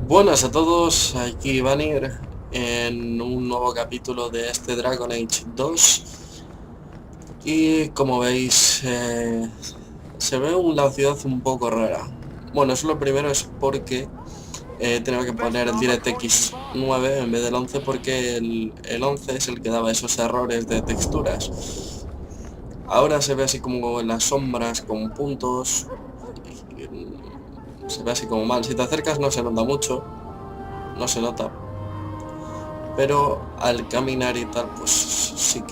Buenas a todos, aquí Banir en un nuevo capítulo de este Dragon Age 2 y como veis se ve la ciudad un poco rara. Bueno, eso lo primero es porque tengo que poner el DirectX 9 en vez del 11 porque el 11 es el que daba esos errores de texturas. Ahora se ve así como en las sombras con puntos, se ve así como mal. Si te acercas no se nota mucho, no se nota, pero al caminar y tal pues sí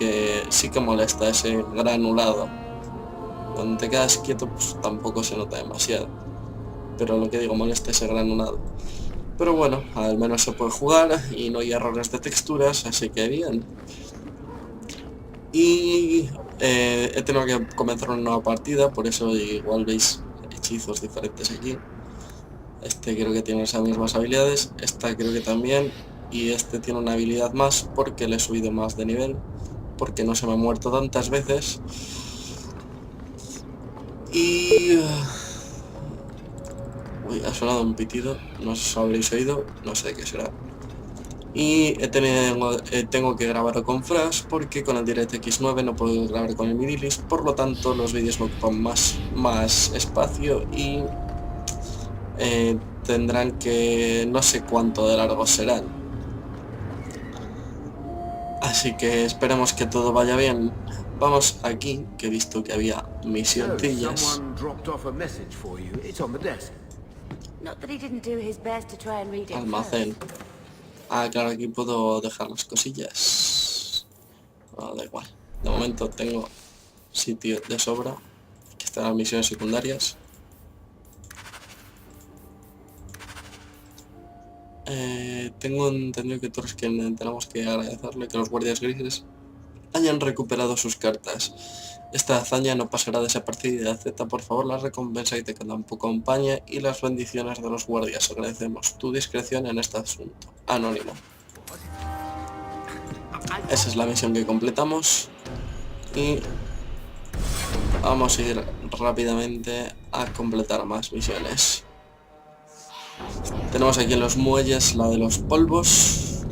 que molesta ese granulado. Cuando te quedas quieto pues tampoco se nota demasiado, pero lo que digo, molesta ese granulado. Pero bueno, al menos se puede jugar y no hay errores de texturas, así que bien. Y he tenido que comenzar una nueva partida, por eso igual veis hechizos diferentes aquí. Este creo que tiene esas mismas habilidades, esta creo que también, y este tiene una habilidad más porque le he subido más de nivel, porque no se me ha muerto tantas veces. Y... uy, ha sonado un pitido, no sé si lo habréis oído, no sé de qué será. Y tengo que grabarlo con Flash porque con el DirectX 9 no puedo grabar con el Midilis, por lo tanto los vídeos me ocupan más espacio y tendrán que... no sé cuánto de largos serán. Así que esperemos que todo vaya bien. Vamos aquí, que he visto que había misioncillas. Almacén. Ah, claro, aquí puedo dejar las cosillas. Ah, da igual. De momento tengo sitio de sobra. Aquí están las misiones secundarias. Tengo entendido que todos que tenemos que agradecerle que los guardias grises hayan recuperado sus cartas. Esta hazaña no pasará desapercibida. Acepta por favor la recompensa y te acompaña y las bendiciones de los guardias. Agradecemos tu discreción en este asunto. Anónimo. Esa es la misión que completamos. Y vamos a ir rápidamente a completar más misiones. Tenemos aquí en los muelles la de los polvos,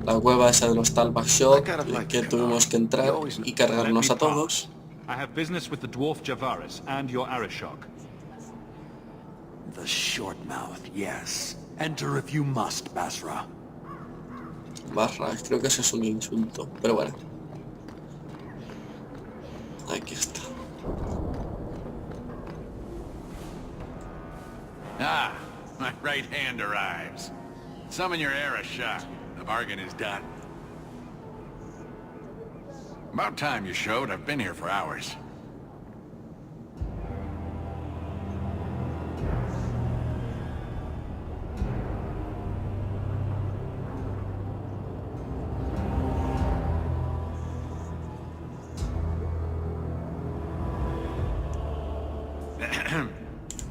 la cueva esa de los Talbot Shop, que tuvimos que entrar y cargarnos a todos. I have business with the dwarf Javaris and your Arishok. The short mouth, yes. Enter if you must, Basra. Barra, creo que eso es un insulto, pero bueno. Aquí está. Ah, my right hand arrives. Summon your Arishok. The bargain is done. About time you showed. I've been here for hours.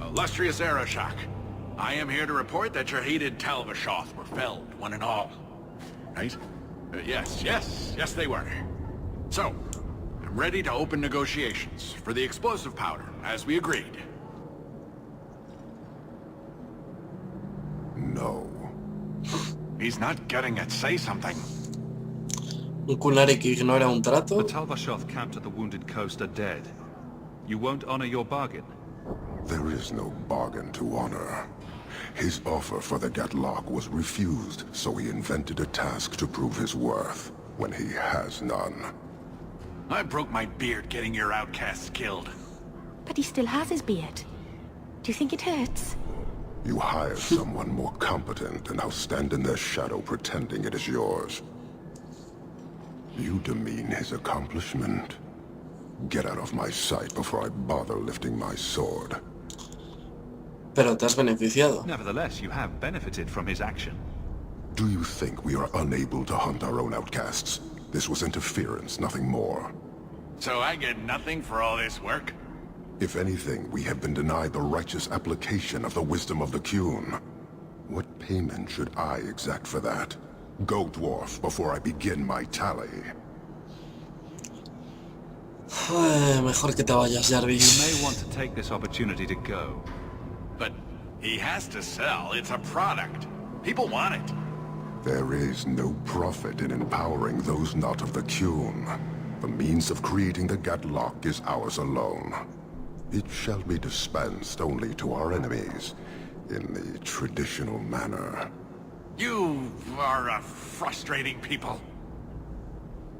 Illustrious Arishok, I am here to report that your hated Talvashoth were felled, one and all. Right? Yes, they were. So, I'm ready to open negotiations for the explosive powder, as we agreed. No. He's not getting it. Say something. Un Kunari que ignora un The trato. Talvashoth camped at the Wounded Coast are dead. You won't honor your bargain. There is no bargain to honor. His offer for the Gatlock was refused, so he invented a task to prove his worth, when he has none. I broke my beard getting your outcasts killed. But he still has his beard. Do you think it hurts? You hire someone more competent and now stand in their shadow pretending it is yours. You demean his accomplishment. Get out of my sight before I bother lifting my sword. Pero te has beneficiado. Nevertheless, you have benefited from his action. Do you think we are unable to hunt our own outcasts? This was interference, nothing more. So I get nothing for all this work? If anything, we have been denied the righteous application of the wisdom of the Qun. What payment should I exact for that? Go, dwarf, before I begin my tally. Mejor que te vayas, You Jarvis. may want to take this opportunity to go. But He has to sell. It's a product. People want it. There is no profit in empowering those not of the Qun. The means of creating the Gatlock is ours alone. It shall be dispensed only to our enemies, in the traditional manner. You are a frustrating people.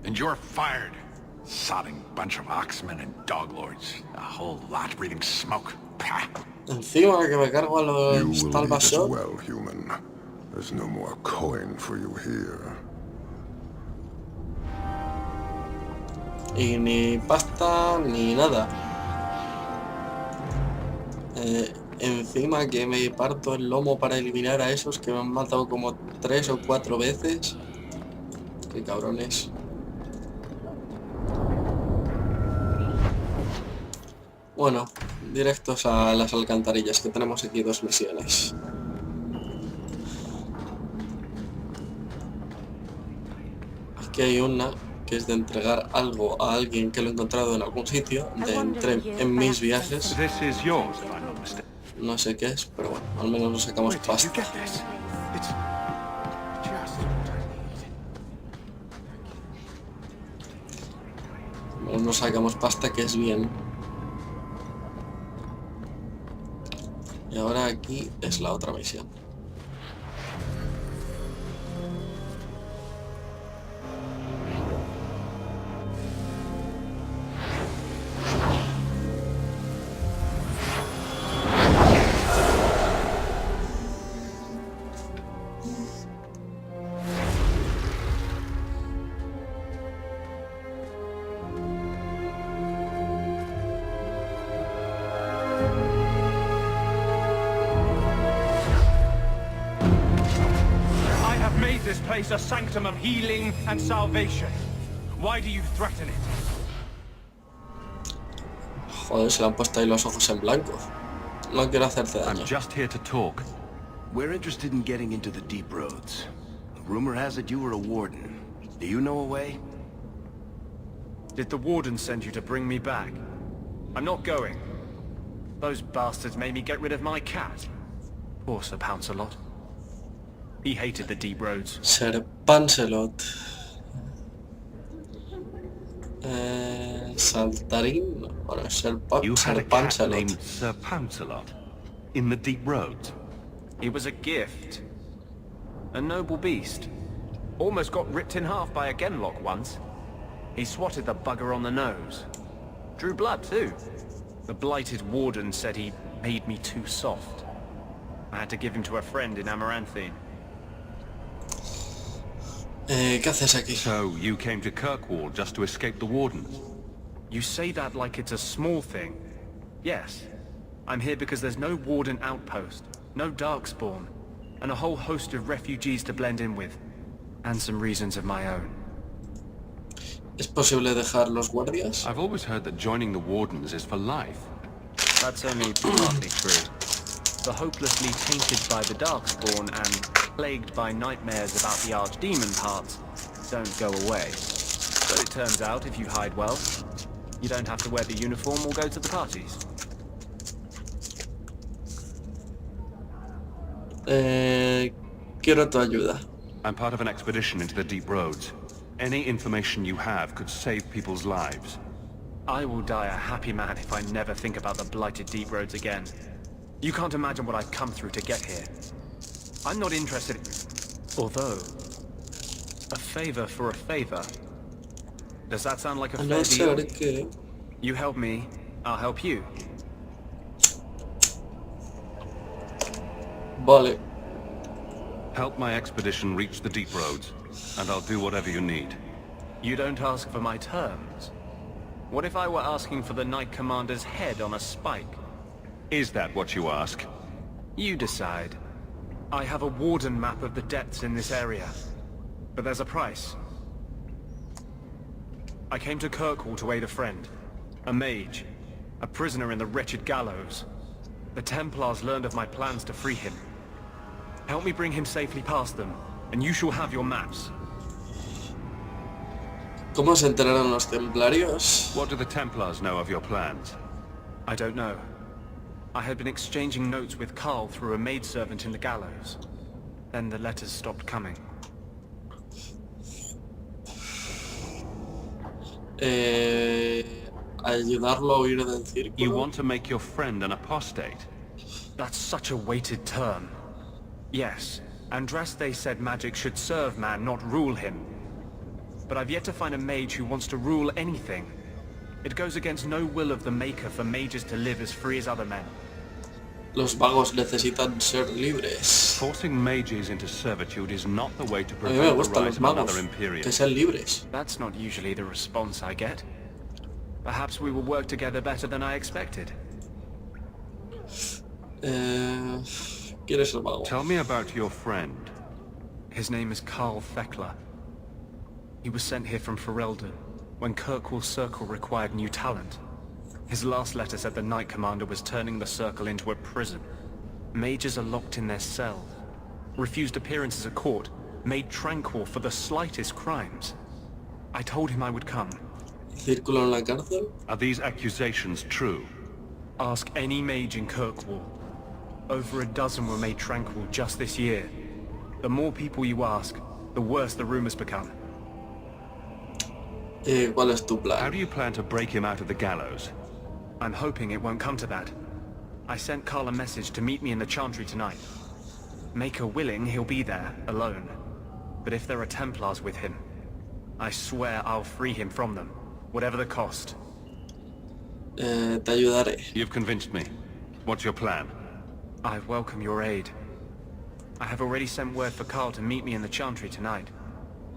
And you're fired. Sodding bunch of oxmen and doglords. A whole lot breathing smoke. Pah. Encima que me cargo a You los will leave as Talbashot. well, human. There's no more coin for you here. Y ni pasta ni nada. Encima que me parto el lomo para eliminar a esos que me han matado como 3 o 4 veces. Qué cabrones. Bueno, directos a las alcantarillas, que tenemos aquí 2 misiones. Aquí hay una que es de entregar algo a alguien que lo he encontrado en algún sitio, en mis viajes. This is yours, if I'm not mistaken. No sé qué es, pero bueno, al menos nos sacamos Where did you pasta. get this? It's just what I need. Al menos nos sacamos pasta, que es bien. Y ahora aquí es la otra misión. This place a sanctum of healing and salvation. Why do you threaten it? Joder, se le han puesto ahí los ojos en blanco. No quiero hacerte I'm daño. just here to talk. We're interested in getting into the deep roads. Rumor has it you were a warden. Do you know a way? Did the warden send you to bring me back? I'm not going. Those bastards made me get rid of my cat. Poor Sir Pouncelot. He hated the deep roads. Ser Pancelot. Saltarín. Bueno, You had Ser a cat Pancelot. named Sir Pouncelot in the deep roads. He was a gift. A noble beast. Almost got ripped in half by a Genlock once. He swatted the bugger on the nose. Drew blood too. The blighted warden said he made me too soft. I had to give him to a friend in Amaranthine. ¿Qué haces aquí? So you came to Kirkwall just to escape the wardens? You say that like it's a small thing. Yes. I'm here because there's no warden outpost, no darkspawn, and a whole host of refugees to blend in with. And some reasons of my own. ¿Es posible dejar los guardias? I've always heard that joining the wardens is for life. That's only partly true. The hopelessly tainted by the darkspawn and plagued by nightmares about the archdemon parts don't go away. But it turns out if you hide well, you don't have to wear the uniform or go to the parties. Quiero tu ayuda. I'm part of an expedition into the deep roads. Any information you have could save people's lives. I will die a happy man if I never think about the blighted deep roads again. You can't imagine what I've come through to get here. I'm not interested in... Although... a favor for a favor. Does that sound like a A fair no deal? ser que... You help me, I'll help you. Vale. Help my expedition reach the deep roads, and I'll do whatever you need. You don't ask for my terms. What if I were asking for the Knight Commander's head on a spike? Is that what you ask? You decide. I have a warden map of the depths in this area. But there's a price. I came to Kirkwall to aid a friend. A mage. A prisoner in the wretched gallows. The Templars learned of my plans to free him. Help me bring him safely past them, and you shall have your maps. ¿Cómo se enteraron los templarios? What do the Templars know of your plans? I don't know. I had been exchanging notes with Carl through a maidservant in the gallows. Then the letters stopped coming. Ayudarlo a huir del círculo. You want to make your friend an apostate? That's such a weighted term. Yes, Andraste said magic should serve man, not rule him. But I've yet to find a mage who wants to rule anything. It goes against no will of the Maker for mages to live as free as other men. Los vagos necesitan ser libres. Forcing mages into servitude is not the way to A mí me prevent the gustan rise los of another magos, Imperium. que sean libres. That's not usually the response I get. Perhaps we will work together better than I expected. ¿Quién es el mago? Tell me about your friend. His name is Carl Thekla. He was sent here from Ferelden when Kirkwall's Circle required new talent. His last letter said the Knight Commander was turning the Circle into a prison. Mages are locked in their cells, refused appearances at court, made tranquil for the slightest crimes. I told him I would come. ¿Círculo en la cárcel? Are these accusations true? Ask any mage in Kirkwall. Over a dozen were made tranquil just this year. The more people you ask, the worse the rumors become. ¿Cuál es tu How plan? do you plan to break him out of the gallows? I'm hoping it won't come to that. I sent Carl a message to meet me in the Chantry tonight. Maker willing, he'll be there, alone. But if there are Templars with him, I swear I'll free him from them, whatever the cost. Te ayudaré. You've convinced me. What's your plan? I welcome your aid. I have already sent word for Carl to meet me in the Chantry tonight.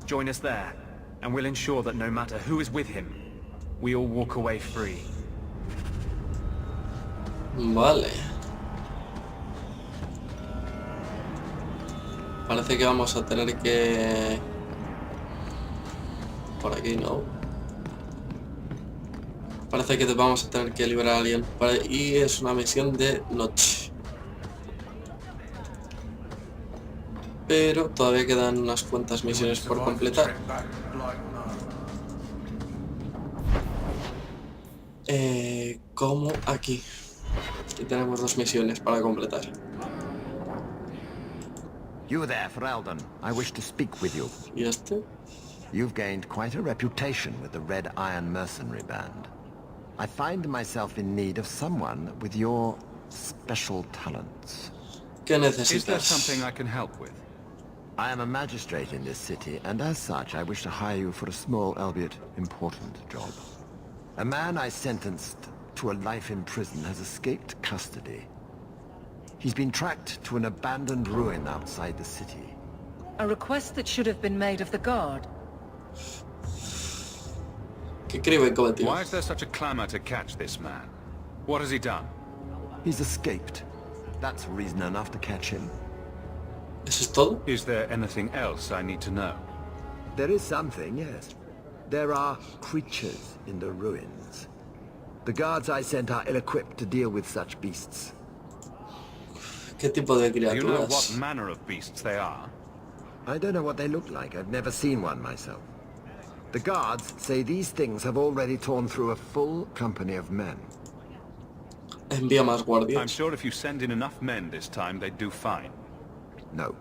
Join us there, and we'll ensure that no matter who is with him, we all walk away free. Vale. Parece que vamos a tener que... Por aquí no. Parece que vamos a tener que liberar a alguien. Y es una misión de noche. Pero todavía quedan unas cuantas misiones por completar. Como aquí. Aquí tenemos 2 misiones para completar. You there, Ferelden. I wish to speak with you. ¿Y este? You've gained quite a reputation with the Red Iron Mercenary Band. I find myself in need of someone with your special talents. ¿Qué Is there necesitas? something I can help with? I am a magistrate in this city, and as such I wish to hire you for a small, albeit important, job. A man I sentenced to a life in prison has escaped custody. He's been tracked to an abandoned ruin outside the city. A request that should have been made of the guard. ¿Qué crimen cometió? Why is there such a clamor to catch this man? What has he done? He's escaped. That's reason enough to catch him. ¿Eso es todo? Is there anything else I need to know? There is something, yes. There are creatures in the ruins. The guards I sent are ill-equipped to deal with such beasts. ¿Qué tipo de Do you know what criaturas? manner of beasts they are? I don't know what they look like. I've never seen one myself. The guards say these things have already torn through a full company of men. Envía más I'm guardias. sure if you send in enough men this time, they'd do fine. No.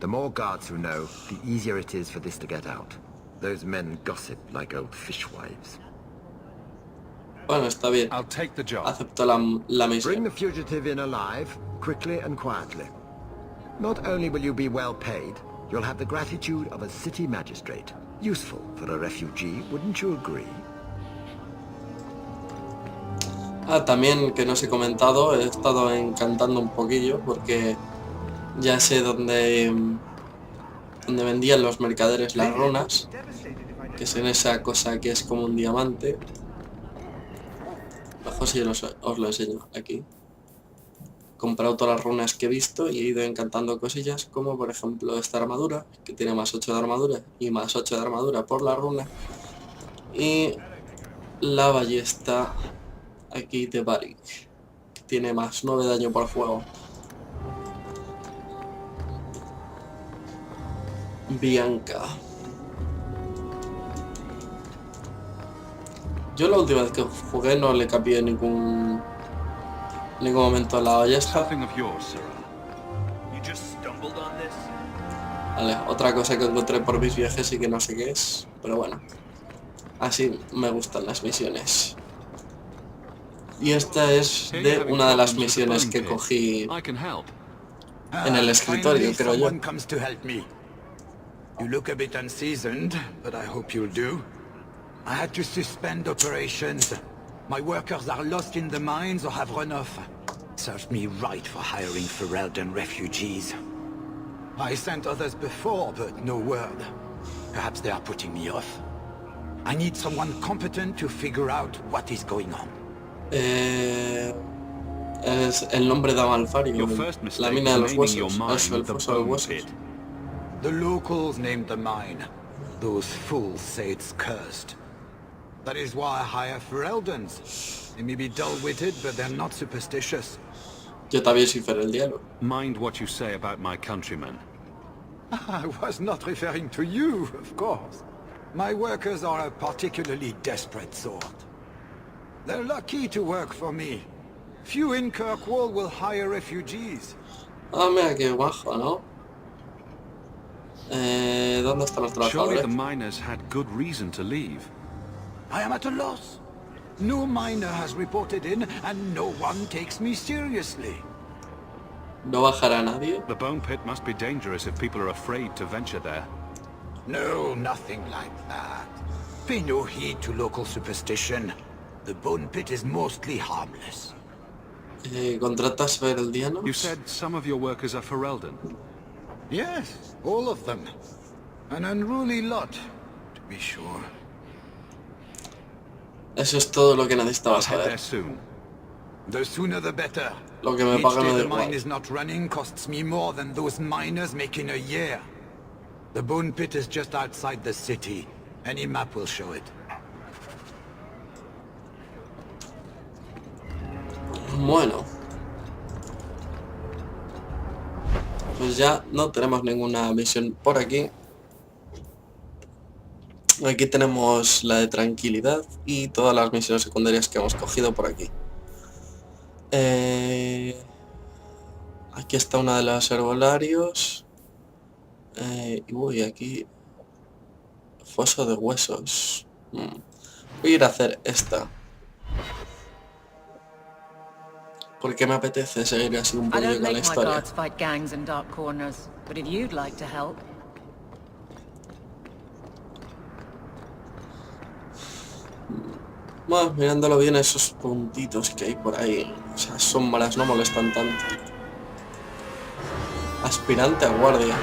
The more guards who know, the easier it is for this to get out. Those men gossip like old fishwives. Bueno, está bien. I'll take the job. Acepto la Bring misión. the fugitive in alive, quickly and quietly. Not only will you be well paid, you'll have the gratitude of a city magistrate. Useful for a refugee, wouldn't you agree? También que no os he comentado, he estado encantando un poquillo porque ya sé dónde vendían los mercaderes las runas, que es en esa cosa que es como un diamante. Mejor si os lo enseño aquí. He comprado todas las runas que he visto y he ido encantando cosillas, como por ejemplo esta armadura, que tiene más 8 de armadura y más 8 de armadura por la runa. Y la ballesta aquí de Banir, que tiene más 9 de daño por fuego. Bianca. Yo la última vez que jugué no le capié ningún En ningún momento la olla está. Something of yours, Sarah. You just stumbled on this? Vale, otra cosa que encontré por mis viajes y que no sé qué es, pero bueno. Así me gustan las misiones. Y esta es de una de las misiones que cogí I can help. en el escritorio, creo yo. Someone comes to help me. You look a bit unseasoned, but I hope you'll do. I had to suspend operations. My workers are lost in the mines or have run off. Served me right for hiring Ferelden refugees. I sent others before, but no word. Perhaps they are putting me off. I need someone competent to figure out what is going on. Es el nombre de Amalfario, la mina de los huesos, eso, el foso de huesos. The locals named the mine. Those fools say it's cursed. That is why I hire Fereldens. They may be dull-witted, but they're not superstitious. Yo también soy Fereldiano. Mind what you say about my countrymen. I was not referring to you, of course. My workers are a particularly desperate sort. They're lucky to work for me. Few in Kirkwall will hire refugees. Ah, mira qué bajo, ¿no? ¿Dónde están los Surely trabajadores? the miners had good reason to leave. I am at a loss. No miner has reported in, and no one takes me seriously. ¿No bajará nadie? The bone pit must be dangerous if people are afraid to venture there. No, nothing like that. Pay no heed to local superstition. The bone pit is mostly harmless. ¿Contratas Fereldianos? You said some of your workers are Ferelden. Yes, all of them. An unruly lot, to be sure. Eso es todo lo que I'll necesitaba head there saber. soon. The sooner the better. Lo que me Each pagan day me da the mine igual. is not running costs me more than those miners make in a year. The bone pit is just outside the city. Any map will show it. Bueno. Pues ya no tenemos ninguna misión por aquí. Aquí tenemos la de tranquilidad y todas las misiones secundarias que hemos cogido por aquí. Aquí está una de los herbolarios. Y voy aquí. Foso de huesos. Voy a ir a hacer esta. Porque me apetece seguir así un I poquito don't con la make my historia. guards fight gangs in dark corners, but if you'd like to help. Bueno, mirándolo bien, esos puntitos que hay por ahí, esas sombras no molestan tanto. Aspirante a guardia.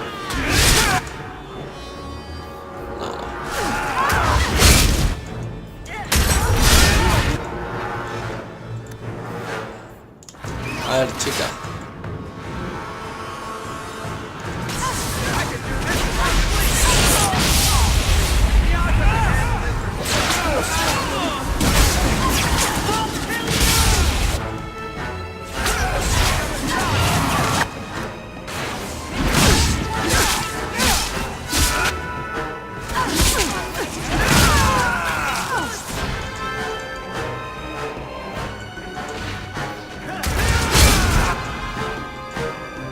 A ver, chica.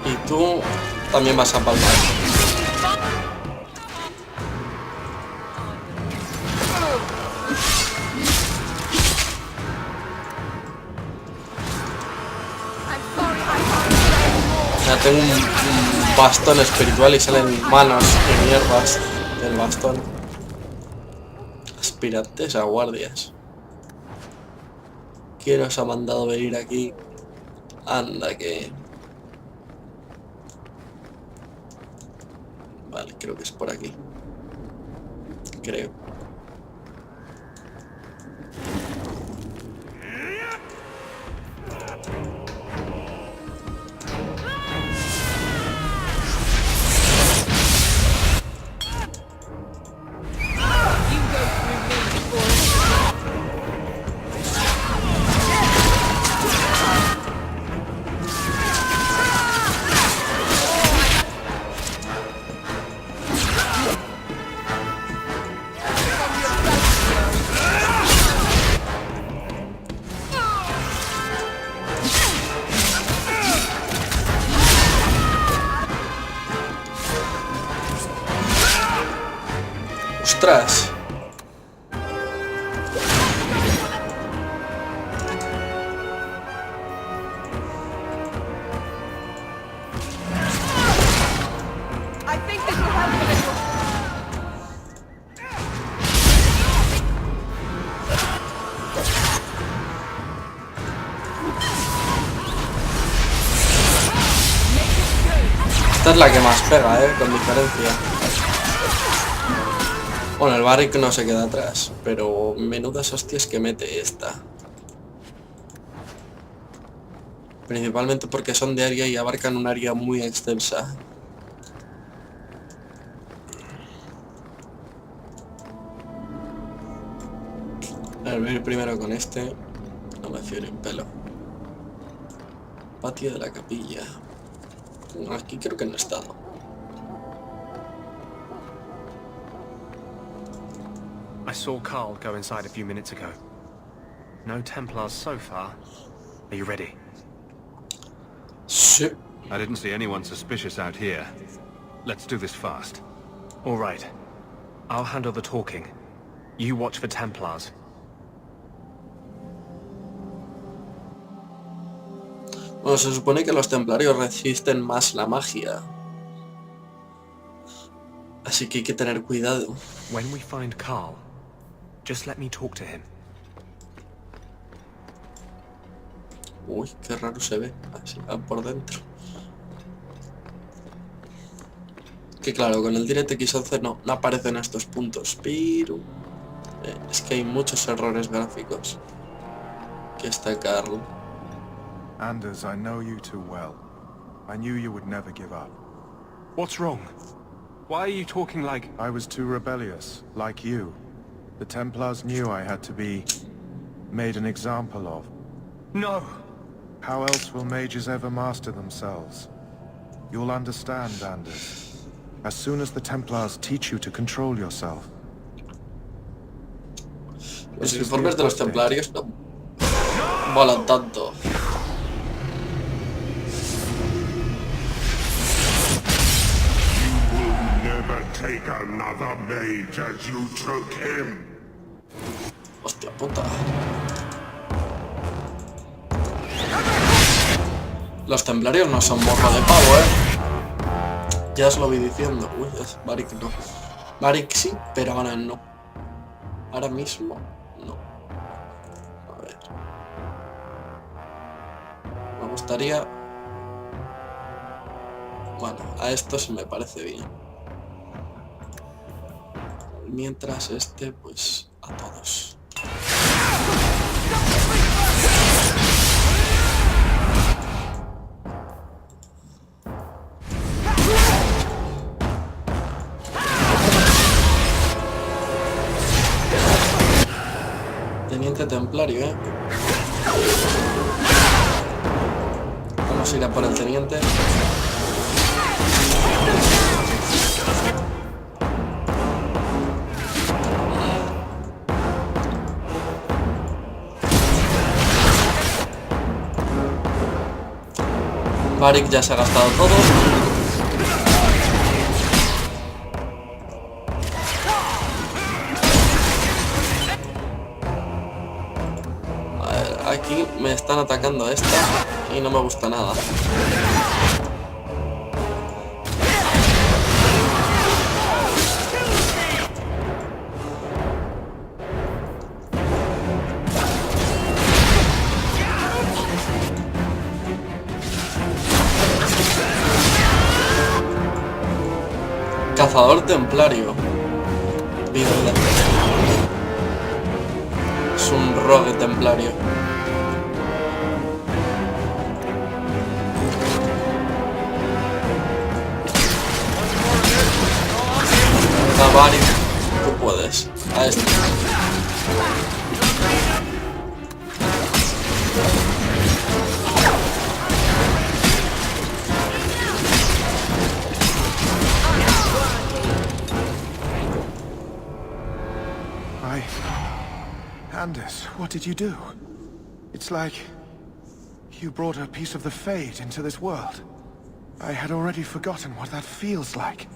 Y tú también vas a palmar. Ya tengo un bastón espiritual y salen manos y mierdas del bastón. Aspirantes a guardias. ¿Quién os ha mandado venir aquí? Anda que... Vale, creo que es por aquí. Creo. ¡Ostras! I think this will help a little. Esta es la que más pega, con diferencia. Bueno, el Banir no se queda atrás, pero menudas hostias que mete esta. Principalmente porque son de área y abarcan un área muy extensa. A ver, voy a ir primero con este. No me fío ni un pelo. Patio de la capilla. Aquí creo que no he estado. I saw Carl go inside a few minutes ago. No Templars so far. Are you ready? Sí. I didn't see anyone suspicious out here. Let's do this fast. All right. I'll handle the talking. You watch for Templars. Bueno, se supone que los templarios resisten más la magia. Así que hay que tener cuidado. When we find Carl, just let me talk to him. Uy, qué raro se ve. Así va por dentro. Que claro, con el DirectX 11 no aparecen estos puntos, pero es que hay muchos errores gráficos. Aquí está Carl. Anders, I know you too well. I knew you would never give up. What's wrong? Why are you talking like... I was too rebellious, like you. The Templars knew I had to be made an example of. No! How else will mages ever master themselves? You'll understand, Anders. As soon as the Templars teach you to control yourself. Los informes de los templarios no molan tanto. Never take another mage as you took him. Hostia puta. Los templarios no son morro de pavo, Ya os lo vi diciendo. Uy, es Banir no. Banir sí, pero ahora no. Ahora mismo no. A ver. Me gustaría... Bueno, a esto se me parece bien. Mientras este, pues, a todos. Teniente templario, Vamos a ir a por el teniente. Banir ya se ha gastado todo. A ver, aquí me están atacando esta y no me gusta nada. Cazador templario. Mierda. Es un rogue templario. Banir, tú puedes. A este. Anders, what did you do? It's like you brought a piece of the Fate into this world. I had already forgotten what that feels like.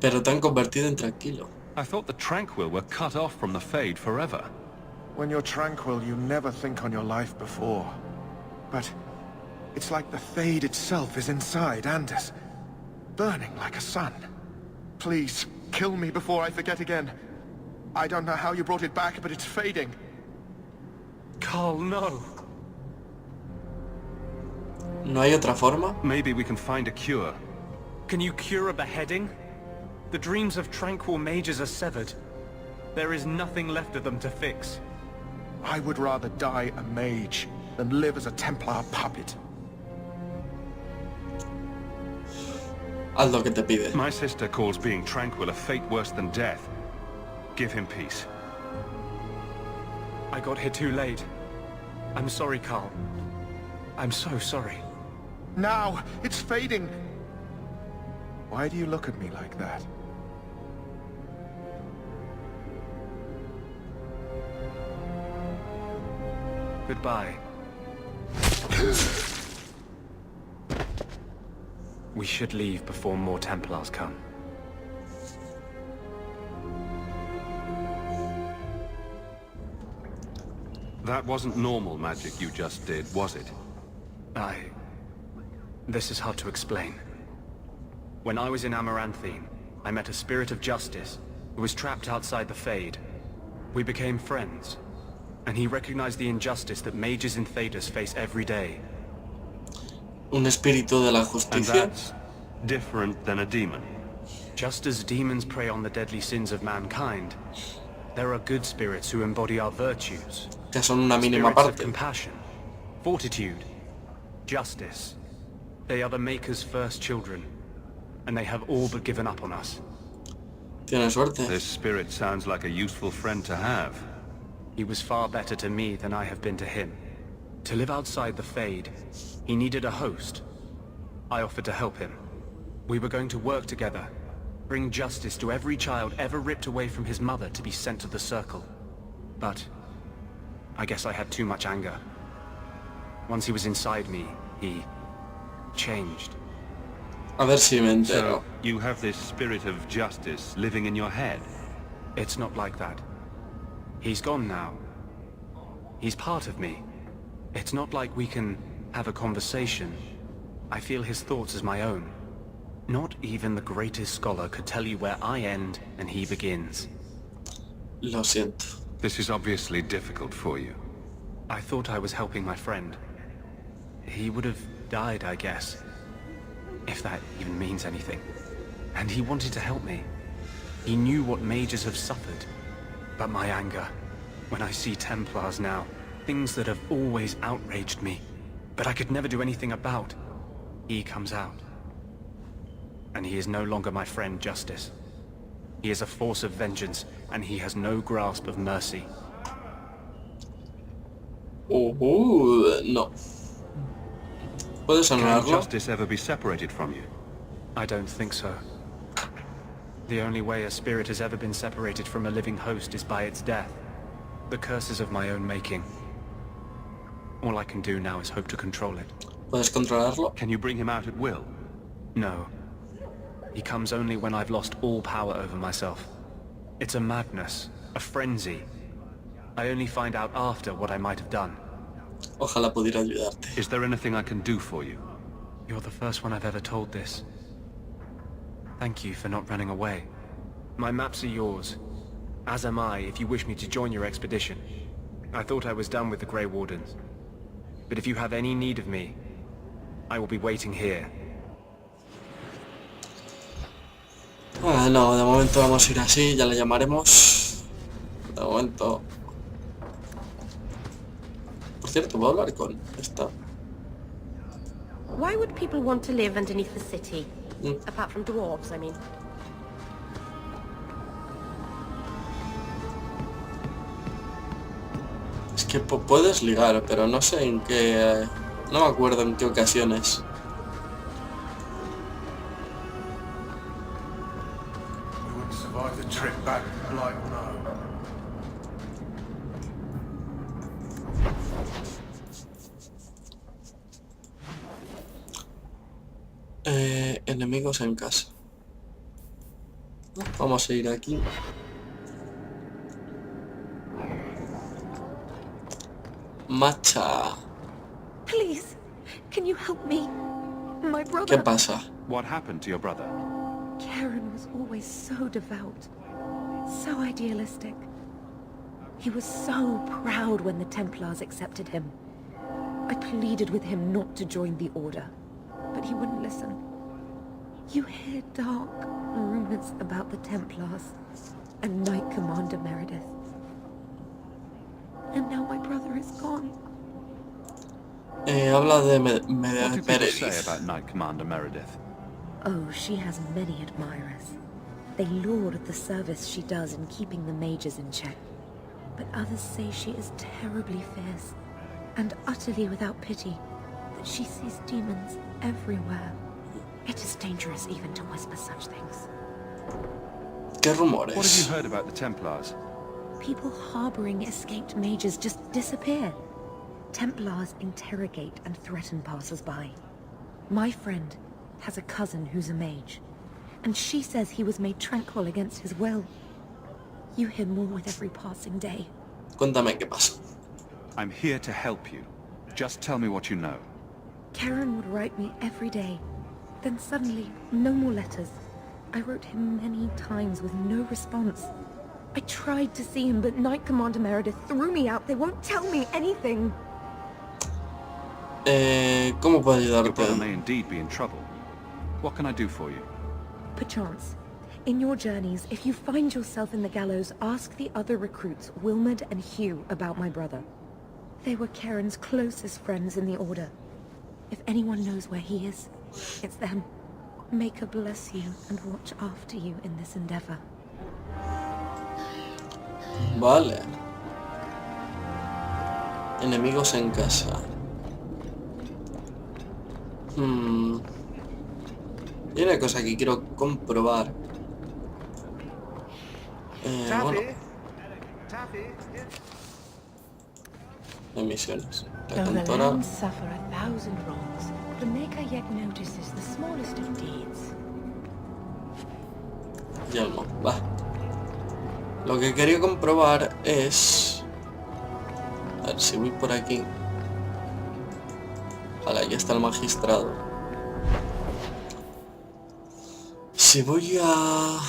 Pero te han convertido en tranquilo. I thought the Tranquil were cut off from the Fade forever. When you're tranquil, you never think on your life before. But it's like the Fade itself is inside Anders, burning like a sun. Please, kill me before I forget again. I don't know how you brought it back, but it's fading. Carl, no. ¿No hay otra forma? Maybe we can find a cure. Can you cure a beheading? The dreams of tranquil mages are severed. There is nothing left of them to fix. I would rather die a mage than live as a Templar puppet. Haz lo que te pide. My sister calls being tranquil a fate worse than death. Give him peace. I got here too late. I'm sorry, Carl. I'm so sorry. Now! It's fading! Why do you look at me like that? Goodbye. We should leave before more Templars come. That wasn't normal magic you just did, was it? This is hard to explain. When I was in Amaranthine, I met a spirit of justice who was trapped outside the Fade. We became friends, and he recognized the injustice that mages in Thedas face every day. Un espíritu de la And justicia. that's different than a demon. Just as demons prey on the deadly sins of mankind, there are good spirits who embody our virtues. Que son una mínima Spirits of parte. compassion, fortitude, justice. They are the Maker's first children, and they have all but given up on us. Tiene suerte. This spirit sounds like a useful friend to have. He was far better to me than I have been to him. To live outside the Fade, he needed a host. I offered to help him. We were going to work together, bring justice to every child ever ripped away from his mother to be sent to the Circle. But I guess I had too much anger. Once he was inside me, he changed. A ver si me entero. So, you have this spirit of justice living in your head? It's not like that. He's gone now. He's part of me. It's not like we can have a conversation. I feel his thoughts as my own. Not even the greatest scholar could tell you where I end and he begins. Lo siento. This is obviously difficult for you. I thought I was helping my friend. He would have died, I guess. If that even means anything. And he wanted to help me. He knew what mages have suffered. But my anger, when I see Templars now, things that have always outraged me, but I could never do anything about, he comes out. And he is no longer my friend, Justice. He is a force of vengeance, and he has no grasp of mercy. No. ¿Puedes Can anularlo? justice ever be separated from you? I don't think so. The only way a spirit has ever been separated from a living host is by its death. The curses of my own making. All I can do now is hope to control it. ¿Puedes controlarlo? Can you bring him out at will? No. He comes only when I've lost all power over myself. It's a madness, a frenzy. I only find out after what I might have done. Ojalá pudiera ayudarte. Is there anything I can do for you? You're the first one I've ever told this. Thank you for not running away. My maps are yours. As am I, if you wish me to join your expedition. I thought I was done with the Grey Wardens. But if you have any need of me, I will be waiting here. No, de momento vamos a ir así, ya le llamaremos. De momento. Por cierto, ¿puedo hablar con esta? Why would people want to live underneath the city? Apart from dwarves, I mean. Es que puedes ligar, pero no sé en qué... no me acuerdo en qué ocasiones. We wouldn't survive the trip back, like no. Enemigos en casa. Vamos a ir aquí. Macha. Please, can you help me? My ¿Qué brother... pasa? What happened to your brother? Karen was always so devout, so idealistic. He was so proud when the Templars accepted him. I pleaded with him not to join the Order, but he wouldn't listen. You hear dark rumors about the Templars and Knight Commander Meredith. And now my brother is gone. Habla de What do people say Meredith. about Knight Commander Meredith? Oh, she has many admirers. They laud the service she does in keeping the mages in check. But others say she is terribly fierce and utterly without pity, that she sees demons everywhere. It is dangerous even to whisper such things. ¿Qué rumores? What have you heard about the Templars? People harboring escaped mages just disappear. Templars interrogate and threaten passers-by. My friend has a cousin who's a mage, and she says he was made tranquil against his will. You hear more with every passing day. Cuéntame qué pasa. I'm here to help you. Just tell me what you know. Karen would write me every day. Then suddenly, no more letters. I wrote him many times with no response. I tried to see him, but Knight Commander Meredith threw me out. They won't tell me anything. ¿Cómo puedo Your brother ayudarte? may indeed be in trouble. What can I do for you? Perchance, in your journeys, if you find yourself in the gallows, ask the other recruits, Wilmerd and Hugh, about my brother. They were Karen's closest friends in the Order. If anyone knows where he is, it's them. May God bless you and watch after you in this endeavor. Vale. Enemigos en casa. Hay una cosa que quiero comprobar. Bueno. Emisiones. La Though the cantora. lands suffer 1,000 wrongs, the Maker yet notices the smallest of deeds. Yelmo, va. Lo que quería comprobar es... A ver si voy por aquí. Vale, aquí está el magistrado. Si voy a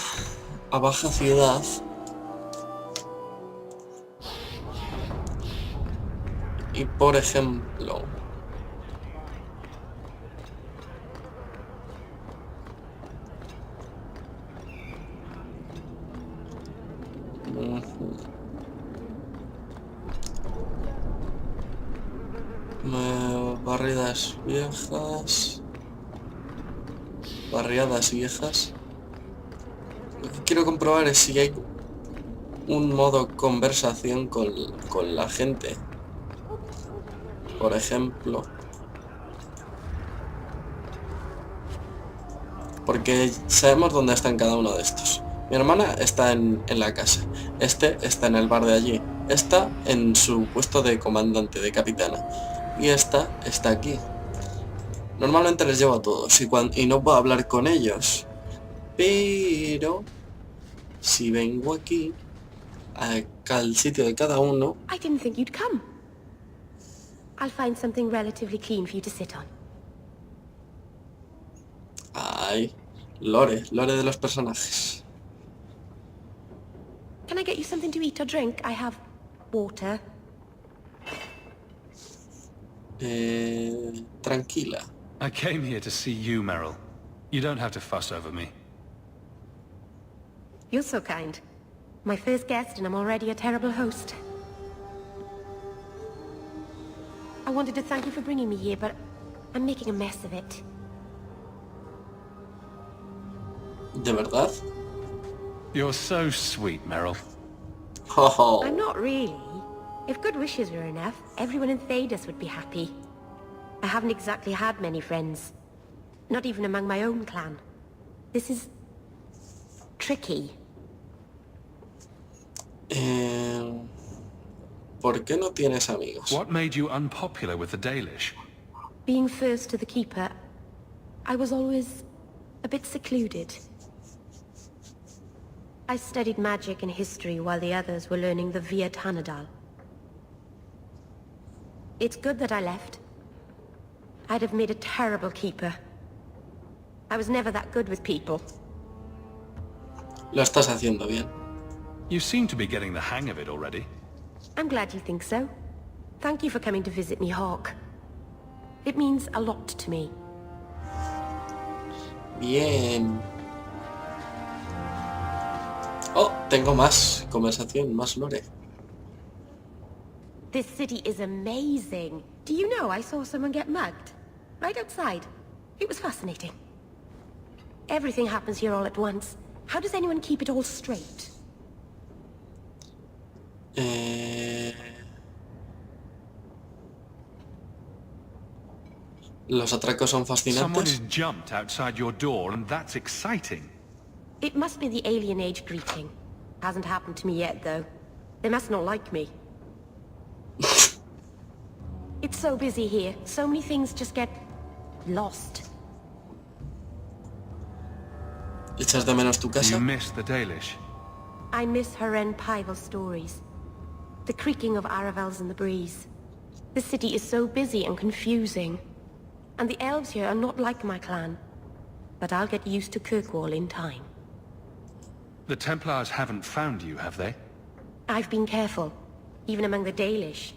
Baja Ciudad... Y por ejemplo... Barriadas viejas. Barriadas viejas. Lo que quiero comprobar es si hay un modo conversación con la gente. Por ejemplo. Porque sabemos dónde están cada uno de estos. Mi hermana está en la casa. Este está en el bar de allí. Esta en su puesto de comandante, de capitana. Y esta está aquí. Normalmente les llevo a todos y no puedo hablar con ellos. Pero si vengo aquí al sitio de cada uno. I didn't think you'd come. I'll find something relatively clean for you to sit on. Ay, lore de los personajes. Can I get you something to eat or drink? I have water. Tranquila. I came here to see you, Merrill. You don't have to fuss over me. You're so kind. My first guest and I'm already a terrible host. I wanted to thank you for bringing me here, but I'm making a mess of it. ¿De verdad? You're so sweet, Merrill. Oh. I'm not really. If good wishes were enough, everyone in Thedas would be happy. I haven't exactly had many friends. Not even among my own clan. This is... tricky. ¿Por qué no tienes amigos? What made you unpopular with the Dalish? Being first to the Keeper, I was always a bit secluded. I studied magic and history while the others were learning the Via Tanadal. It's good that I left. I'd have made a terrible keeper. I was never that good with people. Lo estás haciendo bien. You seem to be getting the hang of it already. I'm glad you think so. Thank you for coming to visit me, Hawk. It means a lot to me. Bien. Oh, tengo más conversación, más lore. This city is amazing. Do you know I saw someone get mugged? Right outside. It was fascinating. Everything happens here all at once. How does anyone keep it all straight? Los atracos son Someone has fascinantes. jumped outside your door, and that's exciting. It must be the alien age greeting. Hasn't happened to me yet, though. They must not like me. It's so busy here. So many things just get... lost. ¿Echas de menos tu casa? You miss the Dalish. I miss Haren Pival stories. The creaking of Aravels in the breeze. The city is so busy and confusing. And the elves here are not like my clan. But I'll get used to Kirkwall in time. The Templars haven't found you, have they? I've been careful, even among the Dalish.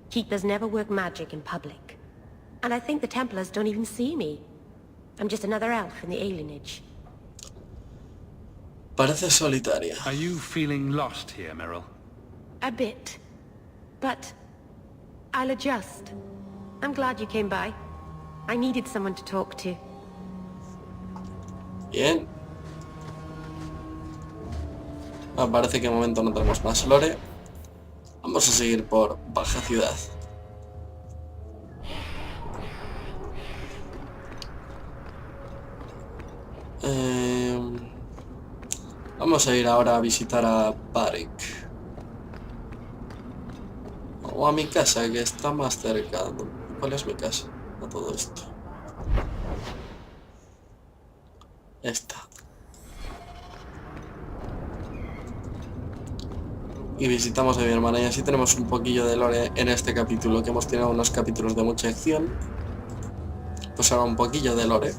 Keepers never work magic in public. And I think the Templars don't even see me. I'm just another elf in the alienage. Parece solitaria. Are you feeling lost here, Meryl? A bit. But I'll adjust. I'm glad you came by. I needed someone to talk to. Bien. Parece que de momento no tenemos más lore. Vamos a seguir por Baja Ciudad. Vamos a ir ahora a visitar a Barik. O a mi casa, que está más cerca. ¿Cuál es mi casa a todo esto? Esta. Y visitamos a mi hermana y así tenemos un poquillo de lore en este capítulo, que hemos tenido unos capítulos de mucha acción. Pues ahora un poquillo de lore.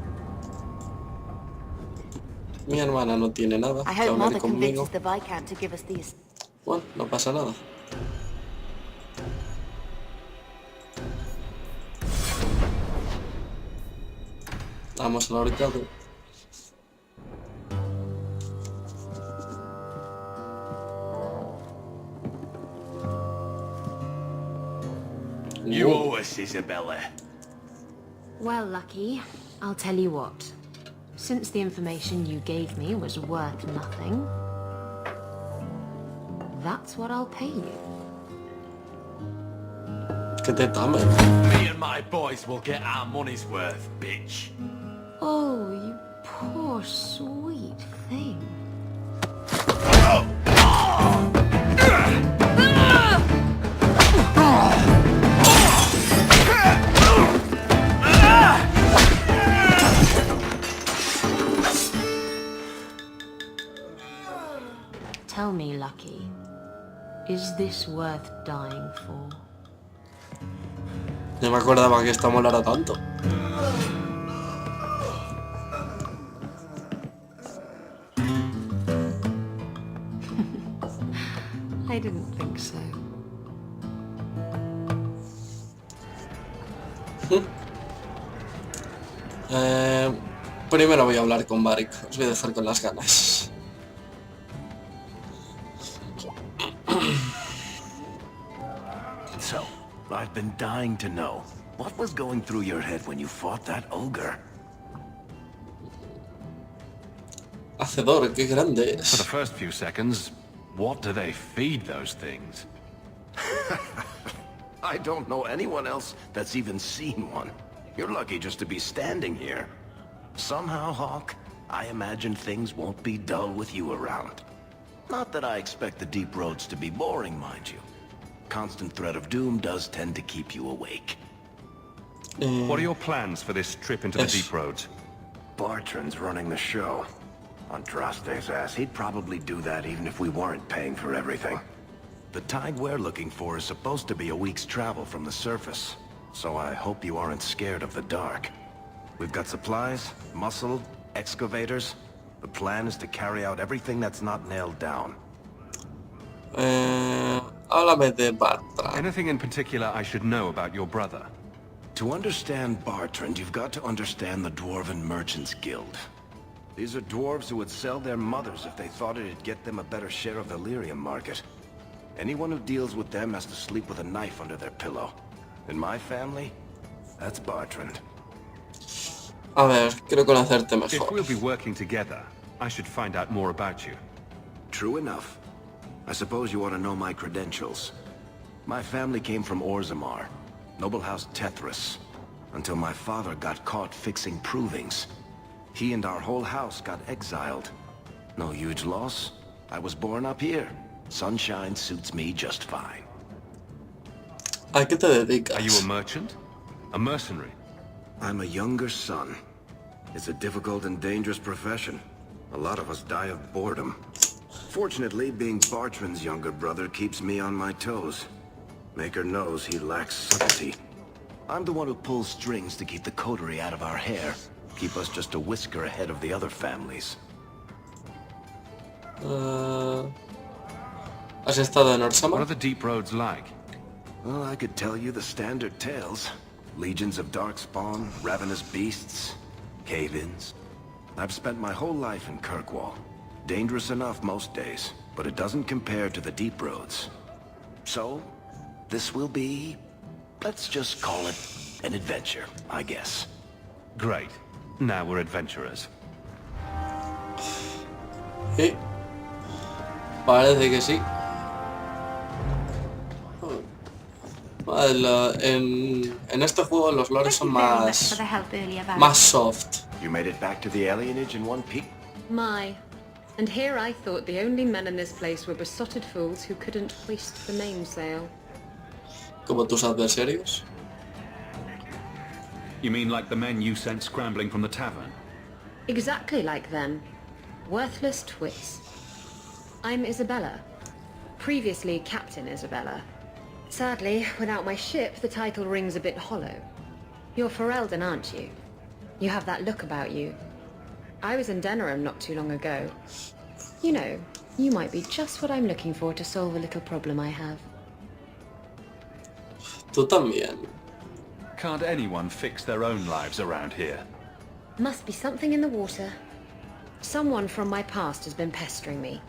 Mi hermana no tiene nada que hablar conmigo. Bueno, no pasa nada. Vamos al ahorcado. You owe us, Isabela. Well, Lucky, I'll tell you what. Since the information you gave me was worth nothing, that's what I'll pay you. Que te tame. Me and my boys will get our money's worth, bitch. Oh, you poor sweet thing. Tell me, Lucky, is this worth dying for? No me acordaba que esta molara tanto. I didn't think so. Primero voy a hablar con Barik. Os voy a dejar con las ganas. So, I've been dying to know. What was going through your head when you fought that ogre? Hacedor, qué grande es. For the first few seconds, what do they feed those things? I don't know anyone else that's even seen one. You're lucky just to be standing here. Somehow, Hawk, I imagine things won't be dull with you around. Not that I expect the deep roads to be boring, mind you. Constant threat of doom does tend to keep you awake. What are your plans for this trip into the deep roads? Bartran's running the show. Andraste's ass, he'd probably do that even if we weren't paying for everything. The tide we're looking for is supposed to be a week's travel from the surface, so I hope you aren't scared of the dark. We've got supplies, muscle, excavators. The plan is to carry out everything that's not nailed down. Háblame de Bartra. Anything in particular I should know about your brother? To understand Bartrand, you've got to understand the Dwarven Merchants Guild. These are dwarves who would sell their mothers if they thought it'd get them a better share of the lyrium market. Anyone who deals with them has to sleep with a knife under their pillow. In my family, that's Bartrand. A ver, quiero conocerte mejor. If we'll be working together, I should find out more about you. True enough. I suppose you ought to know my credentials. My family came from Orzammar, noble house Tethras, until my father got caught fixing provings. He and our whole house got exiled. No huge loss. I was born up here. Sunshine suits me just fine. ¿A qué te dedicas? Are you a merchant? A mercenary? I'm a younger son. It's a difficult and dangerous profession. A lot of us die of boredom. Fortunately, being Bartrand's younger brother keeps me on my toes. Maker knows he lacks subtlety. I'm the one who pulls strings to keep the coterie out of our hair. Keep us just a whisker ahead of the other families. ¿Has estado en Orzammar? What are the deep roads like? Well, I could tell you the standard tales. Legions of darkspawn, ravenous beasts, cave-ins. I've spent my whole life in Kirkwall. Dangerous enough most days, but it doesn't compare to the deep roads. So, this will be, let's just call it an adventure, I guess. Great. Now we're adventurers. Sí. Parece que sí. En este juego los lores son más soft. You made it back to the alienage in one peek? My. And here I thought the only men in this place were besotted fools who couldn't hoist the mainsail. Como tus adversarios. You mean like the men you sent scrambling from the tavern? Exactly like them. Worthless twits. I'm Isabela. Previously Captain Isabela. Sadly, without my ship, the title rings a bit hollow. You're Ferelden, aren't you? You have that look about you. I was in Denerim not too long ago. You know, you might be just what I'm looking for to solve a little problem I have. Tú también. Can't anyone fix their own lives around here? Must be something in the water. Someone from my past has been pestering me.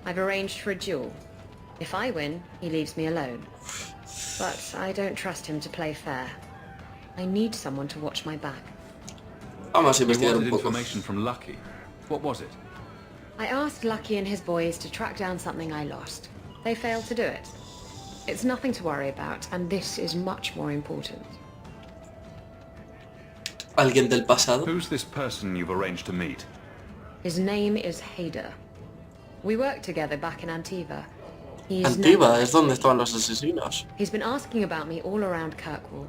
I've arranged for a duel. If I win, he leaves me alone. But I don't trust him to play fair. I need someone to watch my back. Vamos a You investigar wanted un poco. information from Lucky. What was it? I asked Lucky and his boys to track down something I lost. They failed to do it. It's nothing to worry about, and this is much more important. ¿Alguien del pasado? Who's this person you've arranged to meet? His name is Hader. We worked together back in Antiva. He's Antiva, es donde estaban los asesinos. He's been asking about me all around Kirkwall.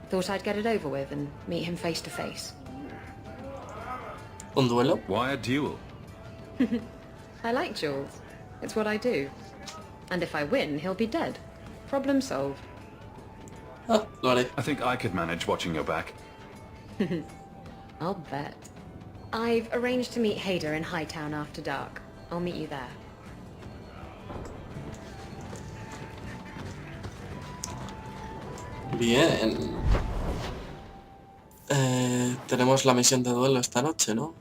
Thought I'd get it over with and meet him face to face. ¿Un duelo? Why a duel? I like duels. It's what I do. And if I win, he'll be dead. Problem solved. Ah, lo haré. I think I could manage watching your back. I'll bet. I've arranged to meet Hader in Hightown after dark. I'll meet you there. Bien. Tenemos la misión de duelo esta noche, ¿no?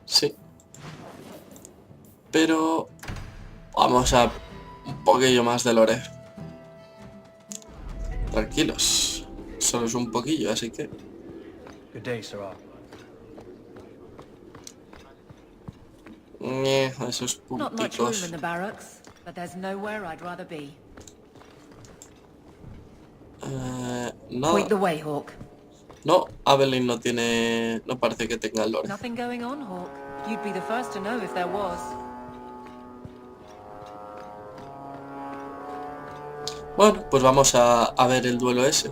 Sí. Pero vamos a un poquillo más de lore. Tranquilos. Solo es un poquillo, así que... Good day, Sarah. Esos Not much room punticos. in the barracks, but there's nowhere I'd rather be. Point the Nada. way, Hawk. No, Evelyn no tiene... No parece que tenga el lore. Nothing going on, Hawk. You'd be the first to know if there was. Bueno, pues vamos a ver el duelo ese.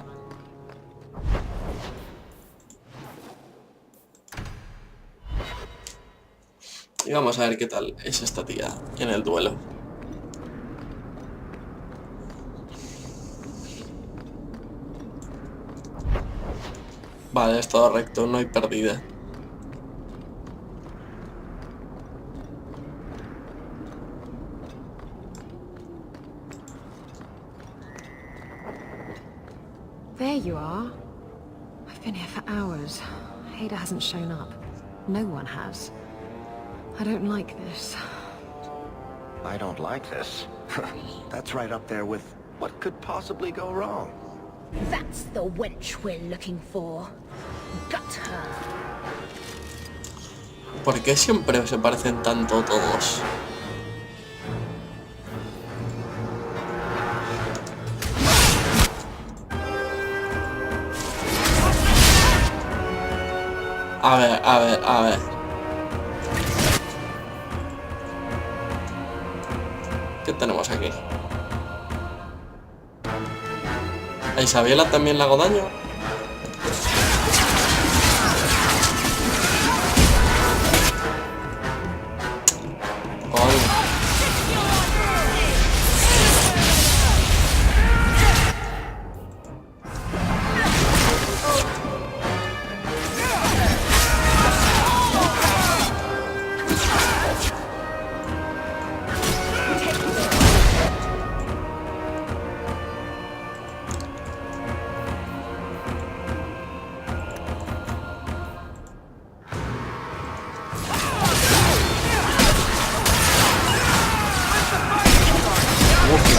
Y vamos a ver qué tal es esta tía en el duelo. Vale, es todo recto, no hay pérdida. There you are. I've been here for hours. Hader hasn't shown up. No one has. I don't like this. I don't like this. That's right up there with what could possibly go wrong. That's the wench we're looking for. Gut her. ¿Por qué siempre se parecen tanto todos? A ver. ¿Qué tenemos aquí? ¿A Isabela también le hago daño?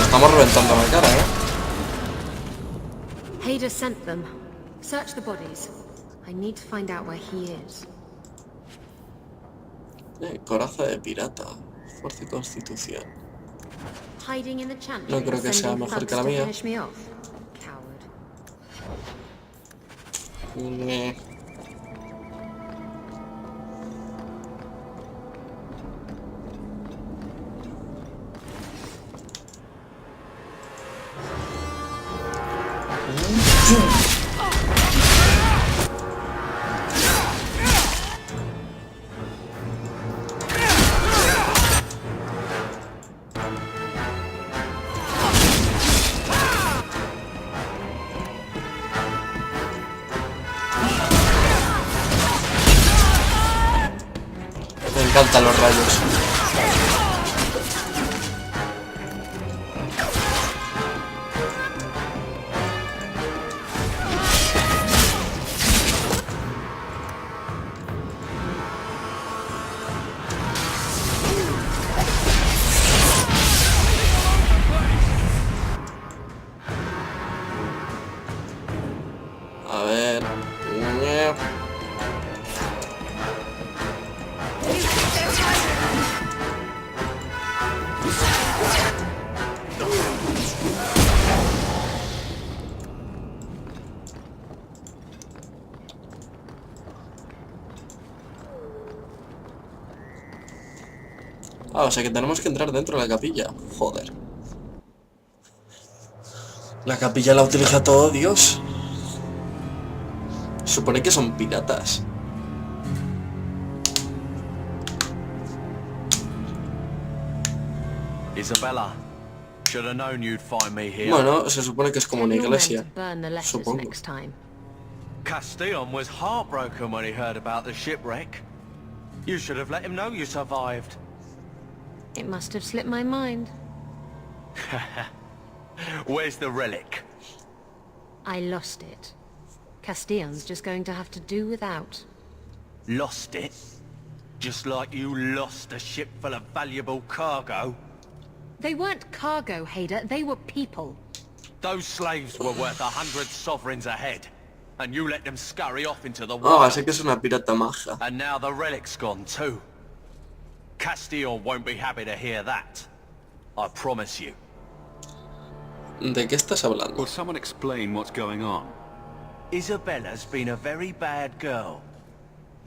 Estamos reventando la cara, Hader sent them. Search the bodies. I need to find out where he is. Coraza de pirata. Fuerza y constitución. Hiding in the chant. No creo que sea mejor que la mía. Coward. Me encantan los rayos. A ver. Ah, o sea que tenemos que entrar dentro de la capilla. Joder. La capilla la utiliza todo Dios. Supone que son piratas. Isabela, should have known you'd find me here. Bueno, se supone que es como una iglesia. Supongo. Castillon was heartbroken when he heard about the shipwreck. You should have let him know you survived. It must have slipped my mind. Where's the relic? I lost it. Castillon's just going to have to do without. Lost it? Just like you lost a ship full of valuable cargo? They weren't cargo, Hader. They were people. Those slaves were worth 100 sovereigns a head, and you let them scurry off into the Oh, wild. así que es una pirata maja. And now the relic's gone too. Castillon won't be happy to hear that. I promise you. ¿De qué estás hablando? Will someone explain what's going on? Isabela's been a very bad girl.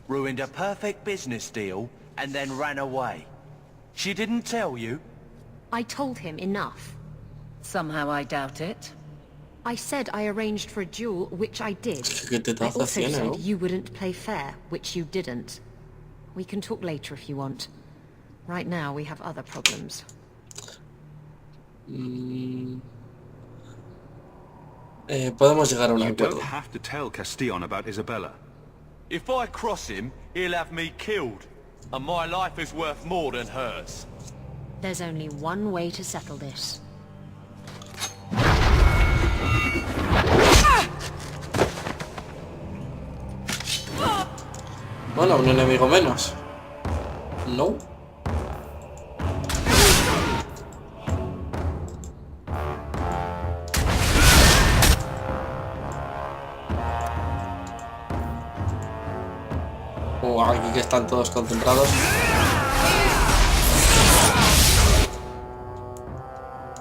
Ruined a perfect business deal, and then ran away. She didn't tell you? I told him enough. Somehow I doubt it. I said I arranged for a duel, which I did. ¿Qué te I also tiene, said no? you wouldn't play fair, which you didn't. We can talk later if you want. Right now we have other problems. Podemos llegar a un You acuerdo. don't have to tell Castillon about Isabela. If I cross him, he'll have me killed. And my life is worth more than hers. There's only one way to settle this. Bueno, un enemigo menos. No. Aquí que están todos concentrados.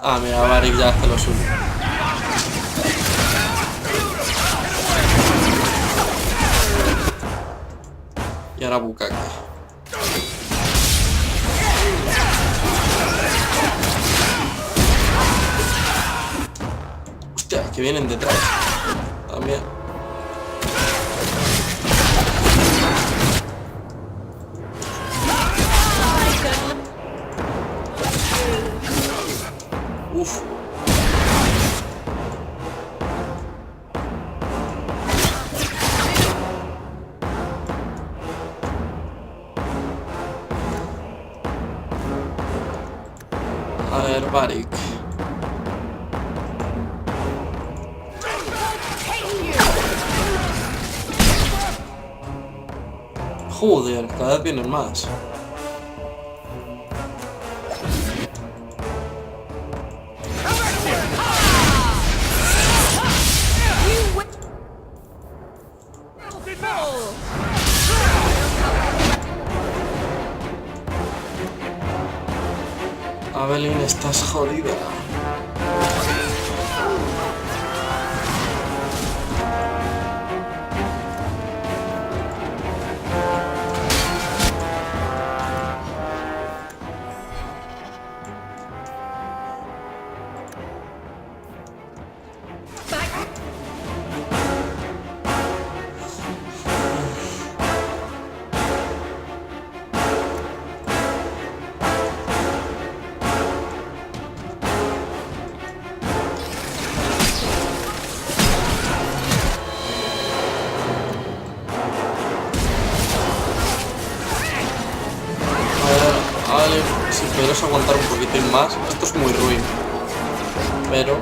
Ah, mira, Banir ya hace lo suyo. Y ahora Bukake. Hostia, que vienen detrás. También. Uf. A ver, Barik. Joder, cada vez vienen más. Evelyn, estás jodida. Si pudieras aguantar un poquitín más, esto es muy ruin, pero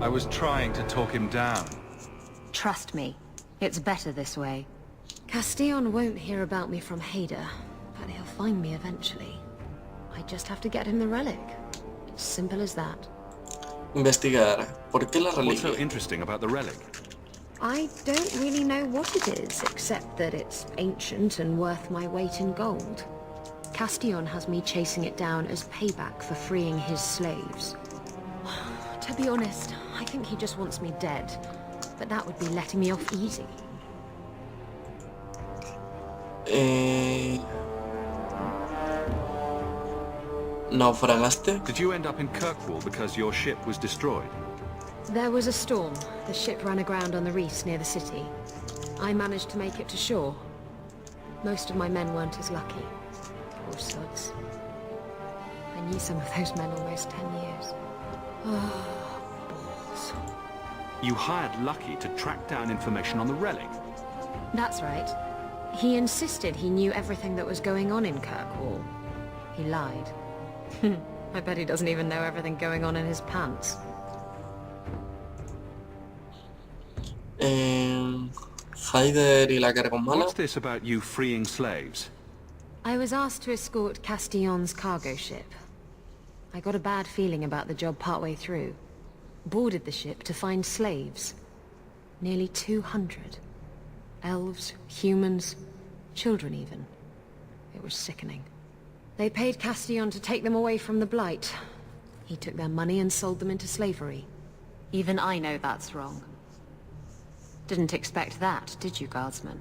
I was trying to talk him down. Trust me, it's better this way. Castillon won't hear about me from Hader, but he'll find me eventually. I just have to get him the relic. It's simple as that. investigar. ¿Por qué la What's so reliquia? interesting about the relic? I don't really know what it is, except that it's ancient and worth my weight in gold. Castillon has me chasing it down as payback for freeing his slaves. To be honest, I think he just wants me dead, but that would be letting me off easy. ¿Naufragaste? Did you end up in Kirkwall because your ship was destroyed? There was a storm. The ship ran aground on the reefs near the city. I managed to make it to shore. Most of my men weren't as lucky. Poor sods. I knew some of those men almost 10 years. Oh, balls. You hired Lucky to track down information on the relic. That's right. He insisted he knew everything that was going on in Kirkwall. He lied. I bet he doesn't even know everything going on in his pants. Haider y la carga humana. What's this about you freeing slaves? I was asked to escort Castillon's cargo ship. I got a bad feeling about the job partway through. Boarded the ship to find slaves. Nearly 200. Elves, humans, children even. It was sickening. They paid Castillon to take them away from the Blight. He took their money and sold them into slavery. Even I know that's wrong. Didn't expect that, did you, Guardsman?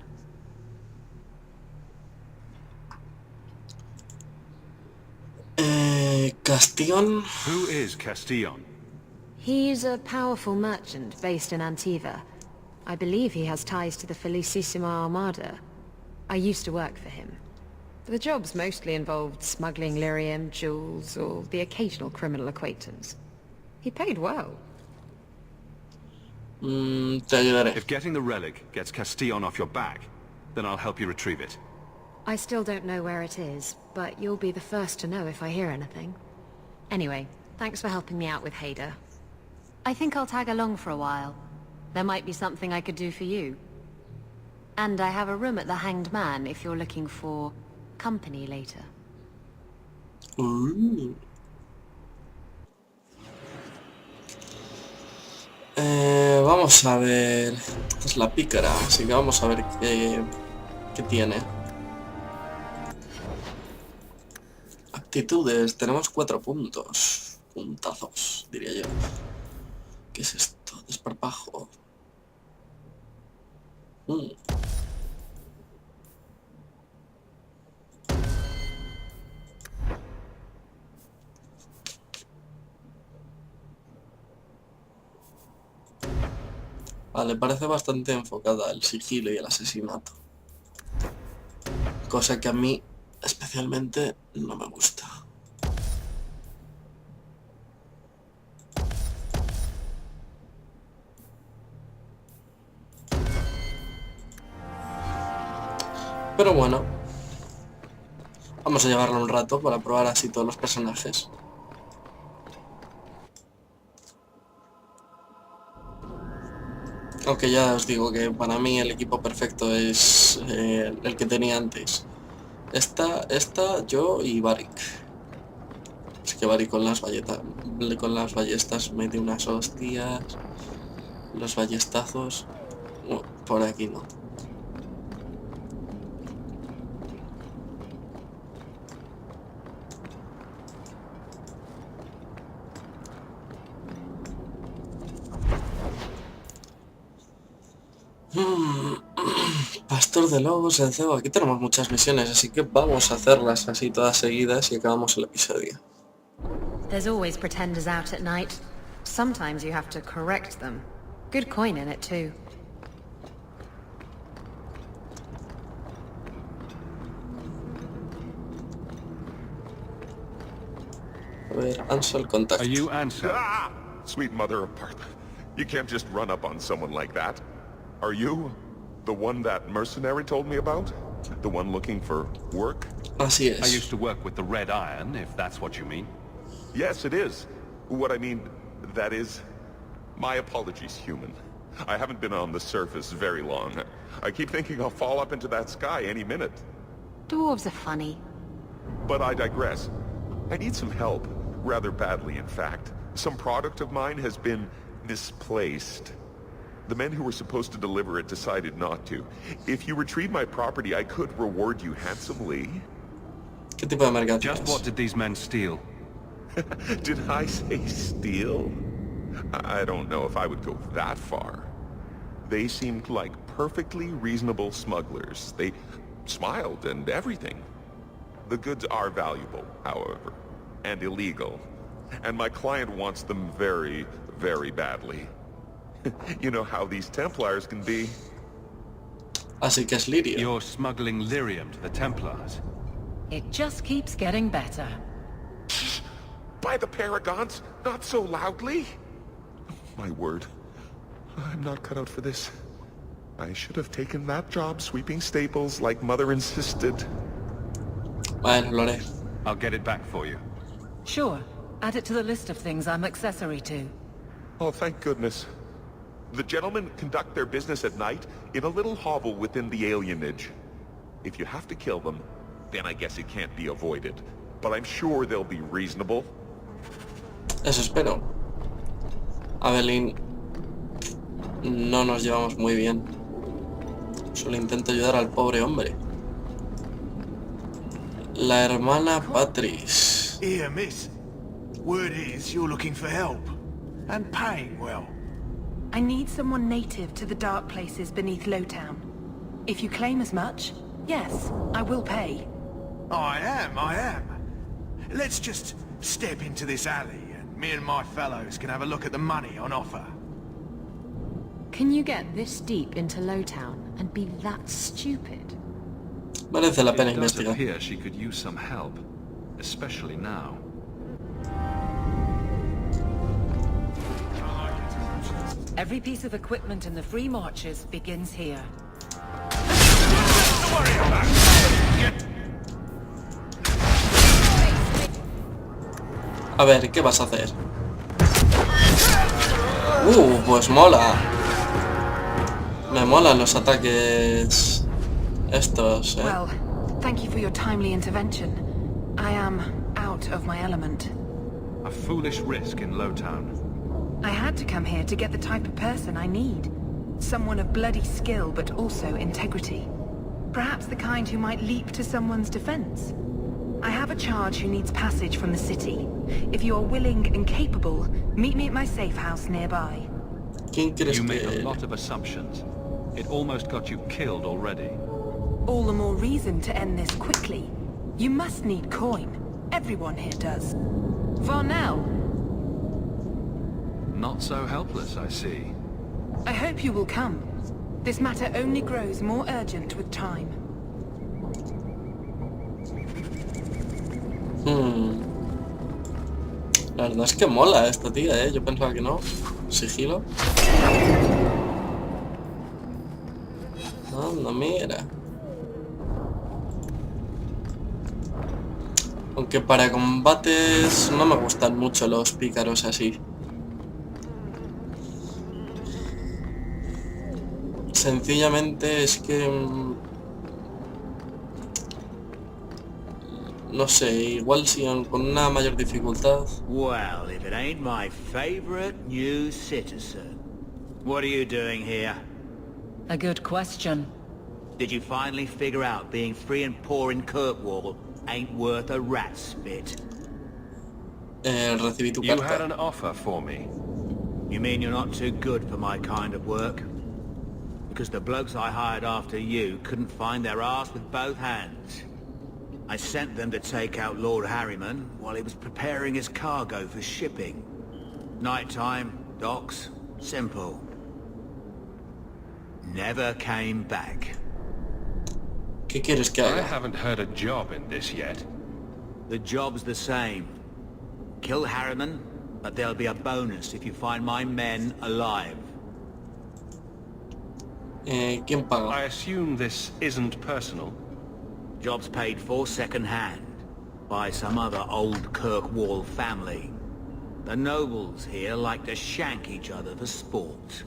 Castillon. Who is Castillon? He's a powerful merchant based in Antiva. I believe he has ties to the Felicissima Armada. I used to work for him. The jobs mostly involved smuggling lyrium, jewels, or the occasional criminal acquaintance. He paid well. Te ayudaré. If getting the relic gets Castillon off your back, then I'll help you retrieve it. I still don't know where it is, but you'll be the first to know if I hear anything. Anyway, thanks for helping me out with Hader. I think I'll tag along for a while. There might be something I could do for you. And I have a room at the Hanged Man if you're looking for company later. Vamos a ver. Es la pícara, así que vamos a ver qué tiene. Actitudes, tenemos 4 puntos. Puntazos, diría yo. ¿Qué es esto? Desparpajo. Vale, parece bastante enfocada al sigilo y el asesinato. Cosa que a mí especialmente no me gusta. Pero bueno, vamos a llevarlo un rato para probar así todos los personajes. Aunque ya os digo que para mí el equipo perfecto es el que tenía antes. Esta, yo y Barik. Es que Barik con las ballestas mete unas hostias. Los ballestazos. Por aquí no. Pastor de lobos, el cebo. Aquí tenemos muchas misiones, así que vamos a hacerlas así todas seguidas y acabamos el episodio. There's always pretenders out at night. Sometimes you have to correct them. Good coin in it too. A ver, Ansel, contacto. Are you Ansel? Ah! Sweet mother of Parte. You can't just run up on someone like that. Are you the one that mercenary told me about? The one looking for work? Así es. I used to work with the Red Iron, if that's what you mean. Yes, it is. What I mean, that is... My apologies, human. I haven't been on the surface very long. I keep thinking I'll fall up into that sky any minute. Dwarves are funny. But I digress. I need some help. Rather badly, in fact. Some product of mine has been misplaced. The men who were supposed to deliver it decided not to. If you retrieve my property, I could reward you handsomely. ¿Qué tipo de mercancías? Just what did these men steal? Did I say steal? I don't know if I would go that far. They seemed like perfectly reasonable smugglers. They smiled and everything. The goods are valuable, however, and illegal. And my client wants them very, very badly. You know how these Templars can be. Así que es Lirio. You're smuggling lyrium to the Templars. It just keeps getting better. By the Paragons, not so loudly. My word, I'm not cut out for this. I should have taken that job sweeping stables like Mother insisted. Bueno, lo haré. I'll get it back for you. Sure. Add it to the list of things I'm accessory to. Oh, thank goodness. The gentlemen conduct their business at night in a little hovel within the alienage. If you have to kill them, then I guess it can't be avoided. But I'm sure they'll be reasonable. Eso espero. Evelyn, no nos llevamos muy bien. Solo intento ayudar al pobre hombre. La hermana Patrice. Here, miss. Word is you're looking for help. And paying well. I need someone native to the dark places beneath Lowtown. If you claim as much, yes, I will pay. I am. Let's just step into this alley, and me and my fellows can have a look at the money on offer. Can you get this deep into Lowtown and be that stupid? Merece la pena It does investigar. appear she could use some help, especially now. Every piece of equipment in the Free Marches begins here. A ver, ¿qué vas a hacer? Pues mola. Me molan los ataques estos, Well, thank you for your timely intervention. I am out of my element. A foolish risk in Lowtown. I had to come here to get the type of person I need. Someone of bloody skill, but also integrity. Perhaps the kind who might leap to someone's defense. I have a charge who needs passage from the city. If you are willing and capable, meet me at my safe house nearby. You made a lot of assumptions. It almost got you killed already. All the more reason to end this quickly. You must need coin. Everyone here does. Varnell! Not so helpless, I see. I hope you will come. This matter only grows more urgent with time. La verdad es que mola esta tía, Yo pensaba que no. Sigilo. Anda, mira. Aunque para combates no me gustan mucho los pícaros así. Sencillamente es que... no sé, igual si con una mayor dificultad... Well, if it ain't my favorite new citizen. What are you doing here? A good question. Did you finally figure out being free and poor in Kirkwall ain't worth a rat's spit? Recibí tu You carta. had an offer for me. You mean you're not too good for my kind of work? Because the blokes I hired after you couldn't find their arse with both hands. I sent them to take out Lord Harriman while he was preparing his cargo for shipping. Nighttime, docks, simple. Never came back. ¿Qué quieres que I haga? haven't heard a job in this yet. The job's the same. Kill Harriman, but there'll be a bonus if you find my men alive. ¿Quién paga? I assume this isn't personal. Job's paid for second-hand by some other old Kirkwall family. The nobles here like to shank each other for sport.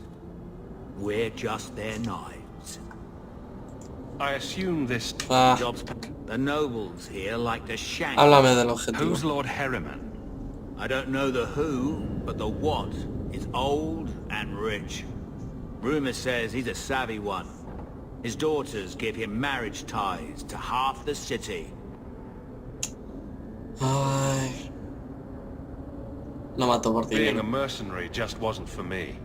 We're just their knives. I assume this... Job's the nobles here like to shank... Háblame del objetivo. Who's Lord Harriman? I don't know the who, but the what is old and rich. Rumor says he's a savvy one. His daughters give him marriage ties to half the city. Ay. No mato por Being a dinero. mercenary just wasn't for me.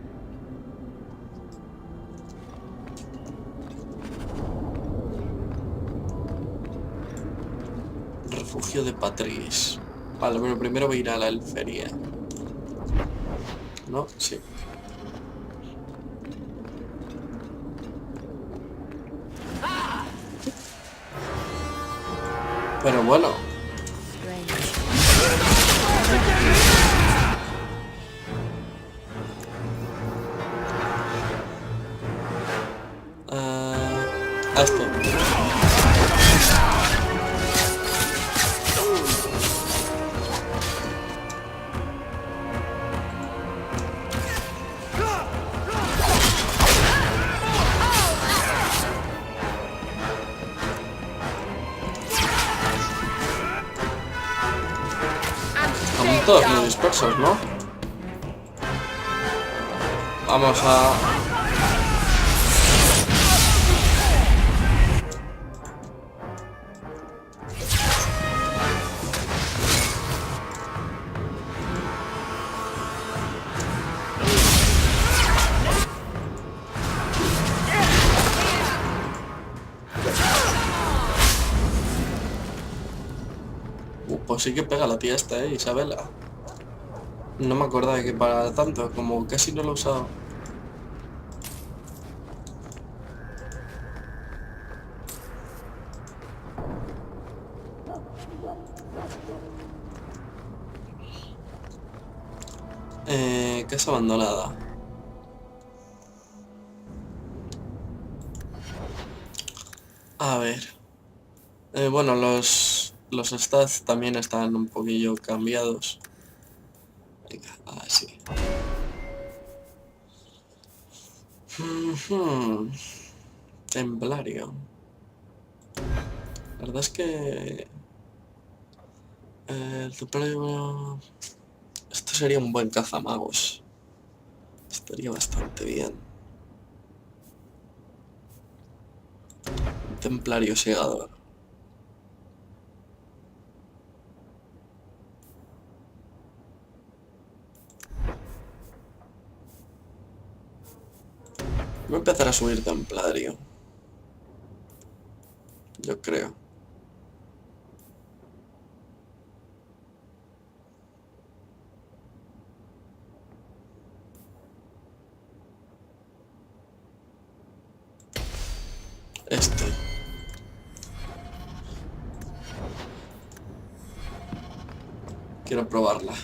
Refugio de Patrice. Vale, pero primero voy a ir a la alfería. ¿No? Sí. Pero bueno. Esto. Están todos muy dispersos, ¿no? Vamos a... Pues sí que pega la tía esta, Isabela. No me acordaba que para tanto, como casi no lo he usado. Casa abandonada. A ver. Bueno, los stats también están un poquillo cambiados. Venga, así. Templario. La verdad es que... el templario... Esto sería un buen cazamagos. Estaría bastante bien. Un templario segador. Voy a empezar a subir templario. Yo creo. Este. Quiero probarla.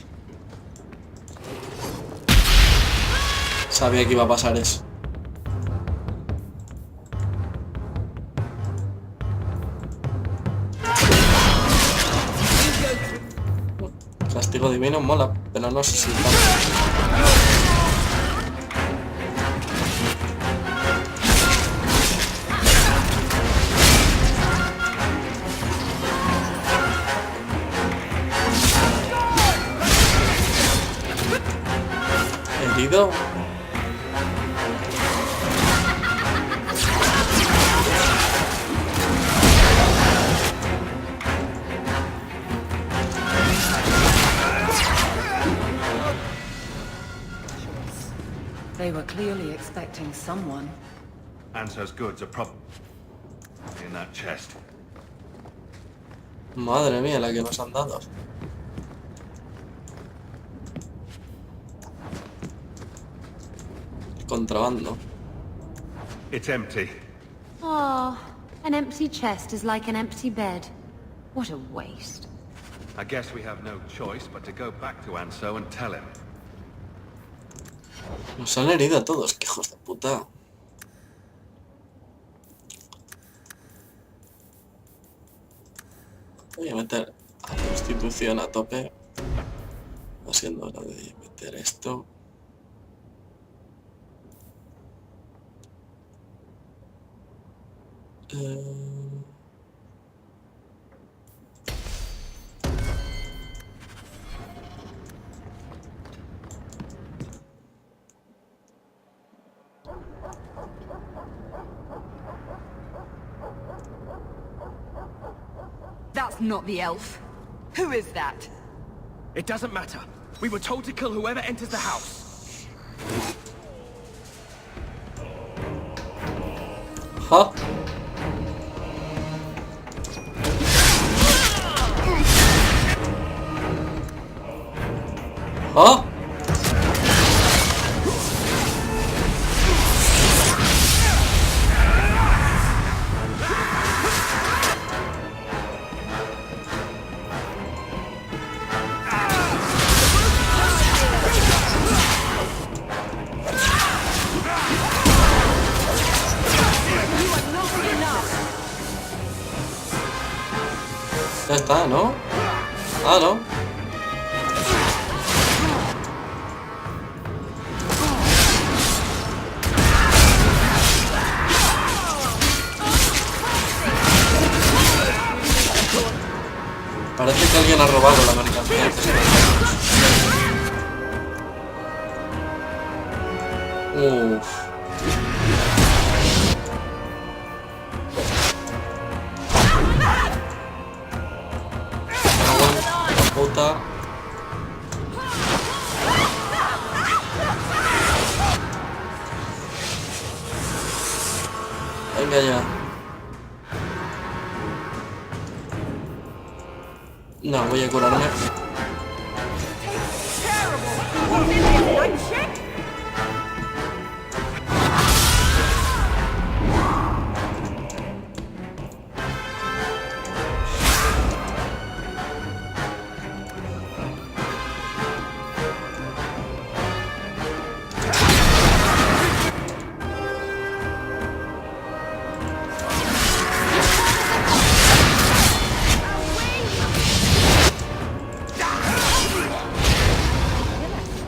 Sabía que iba a pasar eso. Castigo divino mola, pero no sé si tanto. Herido. They were clearly expecting someone. Anso's goods are probably in that chest. Madre mía, la que nos han dado. Contrabando. It's empty. Oh, an empty chest is like an empty bed. What a waste. I guess we have no choice but to go back to Anso and tell him. Nos han herido a todos, que hijos de puta. Voy a meter a Constitución a tope. Va siendo hora de meter esto. That's not the elf. Who is that? It doesn't matter. We were told to kill whoever enters the house. Huh? Huh? Ya está, ¿no? Ah, no. Parece que alguien ha robado la mercancía. Uff. Puta. Venga ya. No, voy a curarme.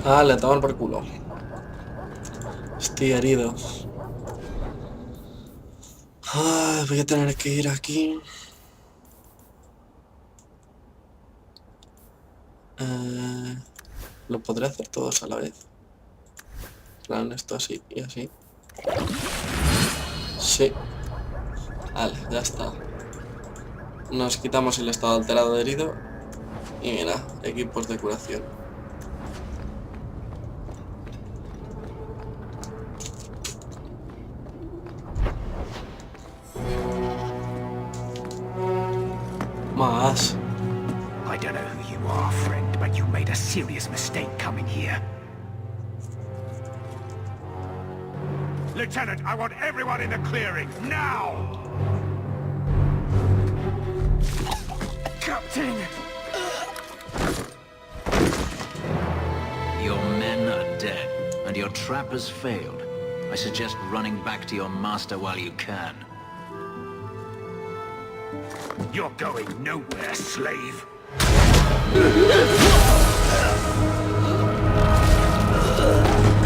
Ah, le toman por culo. Estoy herido. Ah, voy a tener que ir aquí. Lo podré hacer todos a la vez. Plan, esto así y así. Sí. Vale, ya está. Nos quitamos el estado alterado de herido. Y mira, equipos de curación. Más. I don't know who you are, friend, but you made a serious mistake coming here. Lieutenant, I want everyone in the clearing, now! Captain! Your men are dead, and your trap has failed. I suggest running back to your master while you can. You're going nowhere, slave!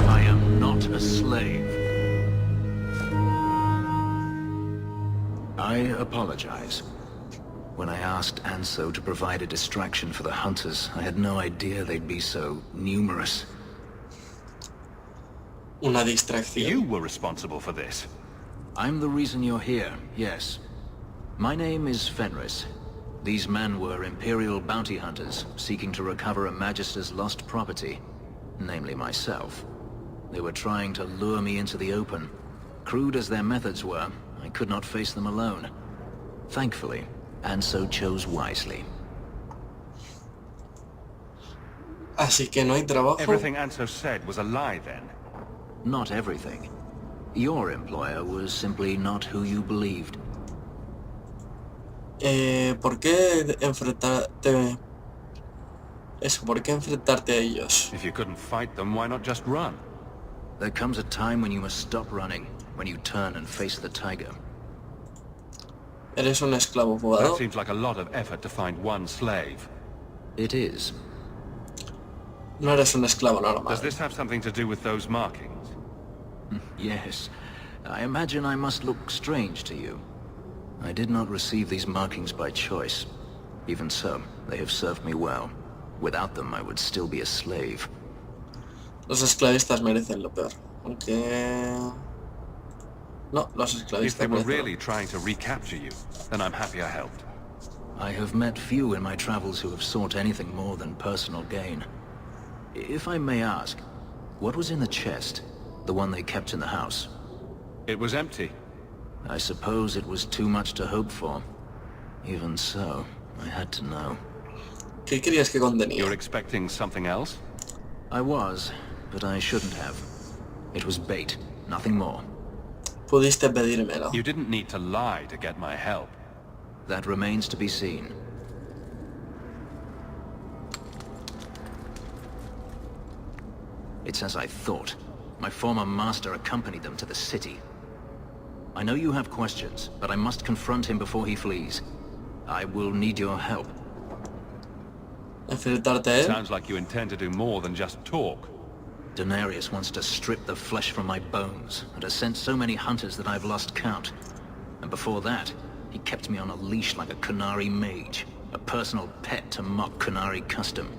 I am not a slave. I apologize. When I asked Anso to provide a distraction for the hunters, I had no idea they'd be so numerous. Una distracción. You were responsible for this. I'm the reason you're here, yes. My name is Fenris. These men were Imperial bounty hunters, seeking to recover a Magister's lost property, namely myself. They were trying to lure me into the open. Crude as their methods were, I could not face them alone. Thankfully, Anso chose wisely. Así que no hay trabajo. Everything Anso said was a lie then. Not everything. Your employer was simply not who you believed. ¿Por qué enfrentarte? Eso, ¿por qué enfrentarte a ellos? If you couldn't fight them, why not just run? There comes a time when you must stop running, when you turn and face the tiger. Eres un esclavo That jugador. seems like a lot of effort to find one slave. It is. No eres un esclavo normal. Does this have something to do with those markings? Yes. I imagine I must look strange to you. I did not receive these markings by choice. Even so, they have served me well. Without them, I would still be a slave. Los esclavistas merecen lo peor. Aunque... No, los If esclavistas they were merecen really trying to recapture you, then I'm happy I helped. I have met few in my travels who have sought anything more than personal gain. If I may ask, what was in the chest? The one they kept in the house? It was empty. I suppose it was too much to hope for. Even so, I had to know. ¿Qué creías que contenía? You're expecting something else? I was, but I shouldn't have. It was bait, nothing more. Pudiste pedírmelo. You didn't need to lie to get my help. That remains to be seen. It's as I thought. My former master accompanied them to the city. I know you have questions, but I must confront him before he flees. I will need your help. Enfrentarte a él. Sounds like you intend to do more than just talk. Denarius wants to strip the flesh from my bones, and has sent so many hunters that I've lost count. And before that, he kept me on a leash like a Qunari mage, a personal pet to mock Qunari custom.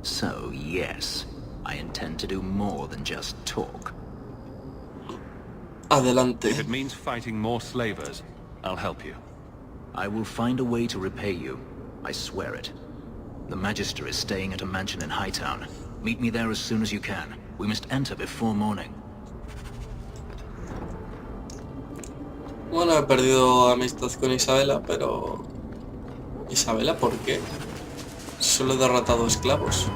So, yes, I intend to do more than just talk. Adelante. If it means fighting more slavers, I'll help you. I will find a way to repay you. I swear it. The Magister is staying at a mansion in Hightown. Meet me there as soon as you can. We must enter before morning. Bueno, he perdido amistad con Isabela, pero... ¿Isabela por qué? Solo he derrotado esclavos.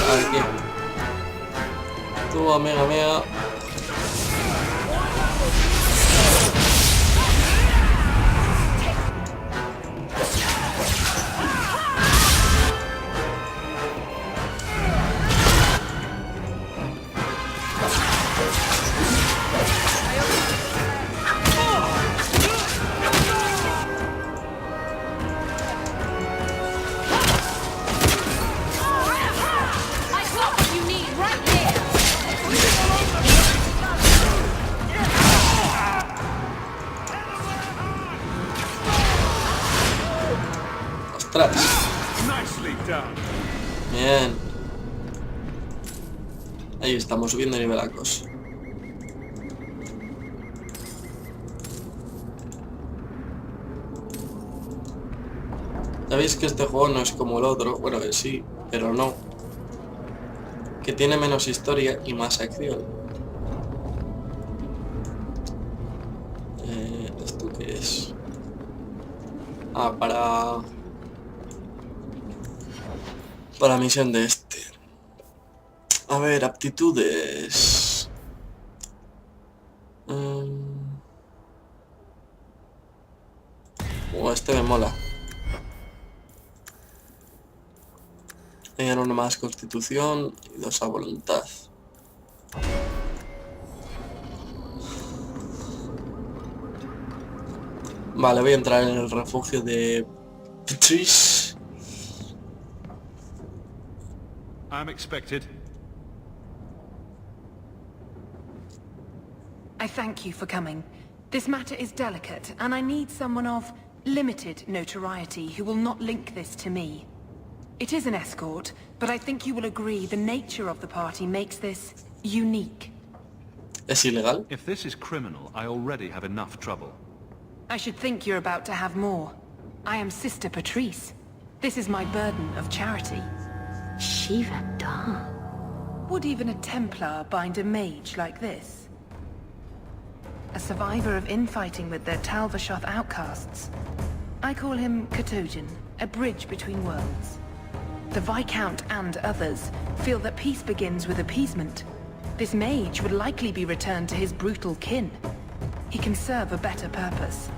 Aquí. Tú, amiga mía. Bien. Ahí estamos subiendo nivelacos. Ya veis que este juego no es como el otro. Bueno, que sí, pero no. Que tiene menos historia y más acción. ¿Esto qué es? Ah, para la misión de este. A ver, aptitudes. Este me mola. Tengan una más constitución y 2 a voluntad. Vale, voy a entrar en el refugio de Patrice. I'm expected. I thank you for coming. This matter is delicate, and I need someone of limited notoriety who will not link this to me. It is an escort, but I think you will agree the nature of the party makes this unique. ¿Es ilegal? If this is criminal, I already have enough trouble. I should think you're about to have more. I am Sister Patrice. This is my burden of charity. Shiva Da. Would even a Templar bind a mage like this? A survivor of infighting with their Talvashoth outcasts. I call him Katojan, a bridge between worlds. The Viscount and others feel that peace begins with appeasement. This mage would likely be returned to his brutal kin. He can serve a better purpose.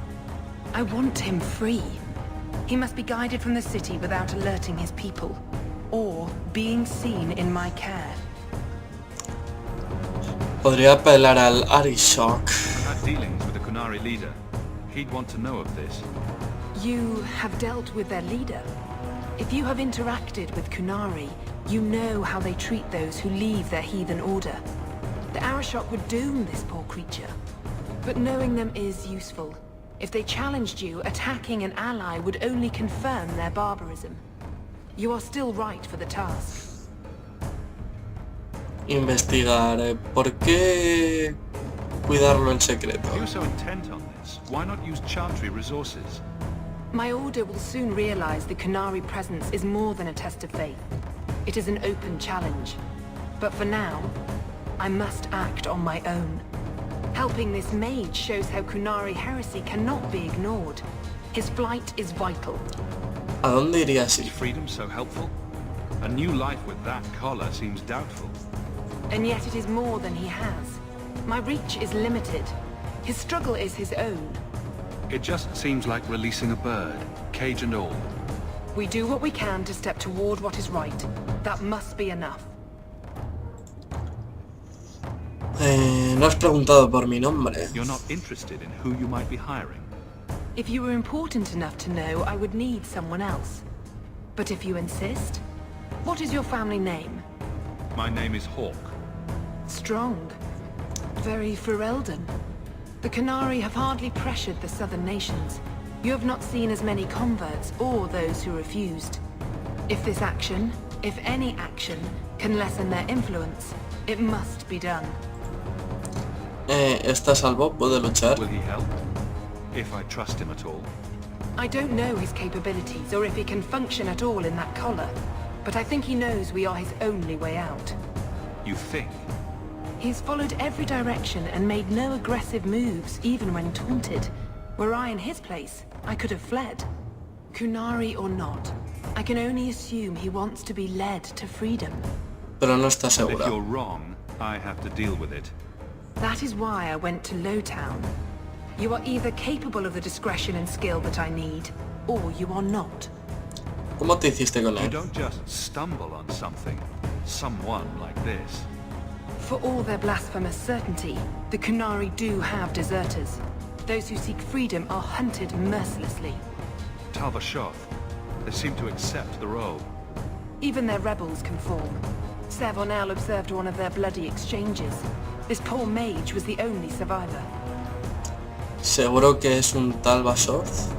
I want him free. He must be guided from the city without alerting his people, or being seen in my care. Podría apelar al Arishok. I had dealings with the Kunari leader. He'd want to know of this. You have dealt with their leader. If you have interacted with Kunari, you know how they treat those who leave their heathen order. The Arishok would doom this poor creature. But knowing them is useful. If they challenged you, attacking an ally would only confirm their barbarism. You are still right for the task. Investigar. ¿Por qué cuidarlo en secreto? If you're so intent on this, why not use Chantry resources? My order will soon realize the Kunari presence is more than a test of faith. It is an open challenge. But for now, I must act on my own. Helping this mage shows how Kunari heresy cannot be ignored. His flight is vital. ¿A dónde iría así? Is freedom so helpful? A new life with that collar seems doubtful. And yet it is more than he has. My reach is limited. His struggle is his own. It just seems like releasing a bird, cage and all. We do what we can to step toward what is right. That must be enough. No has preguntado por mi nombre. You're not interested in who you might be hiring? If you were important enough to know, I would need someone else. But if you insist, what is your family name? My name is Hawk. Strong. Very Ferelden. The Kunari have hardly pressured the southern nations. You have not seen as many converts or those who refused. If this action, If any action can lessen their influence, it must be done. ¿Está a salvo? ¿Puede luchar? Will he help? If I trust him at all. I don't know his capabilities or if he can function at all in that collar, but I think he knows we are his only way out. You think? He's followed every direction and made no aggressive moves, even when taunted. Were I in his place, I could have fled. Kunari or not, I can only assume he wants to be led to freedom. Pero no está If segura. you're wrong, I have to deal with it. That is why I went to Lowtown. You are either capable of the discretion and skill that I need, or you are not. ¿Cómo te hiciste con You él? don't just stumble on something. Someone like this. For all their blasphemous certainty, the Kunari do have deserters. Those who seek freedom are hunted mercilessly. Talvashoth. They seem to accept the role. Even their rebels conform. Savonel observed one of their bloody exchanges. This poor mage was the only survivor. ¿Seguro que es un tal Bashoth?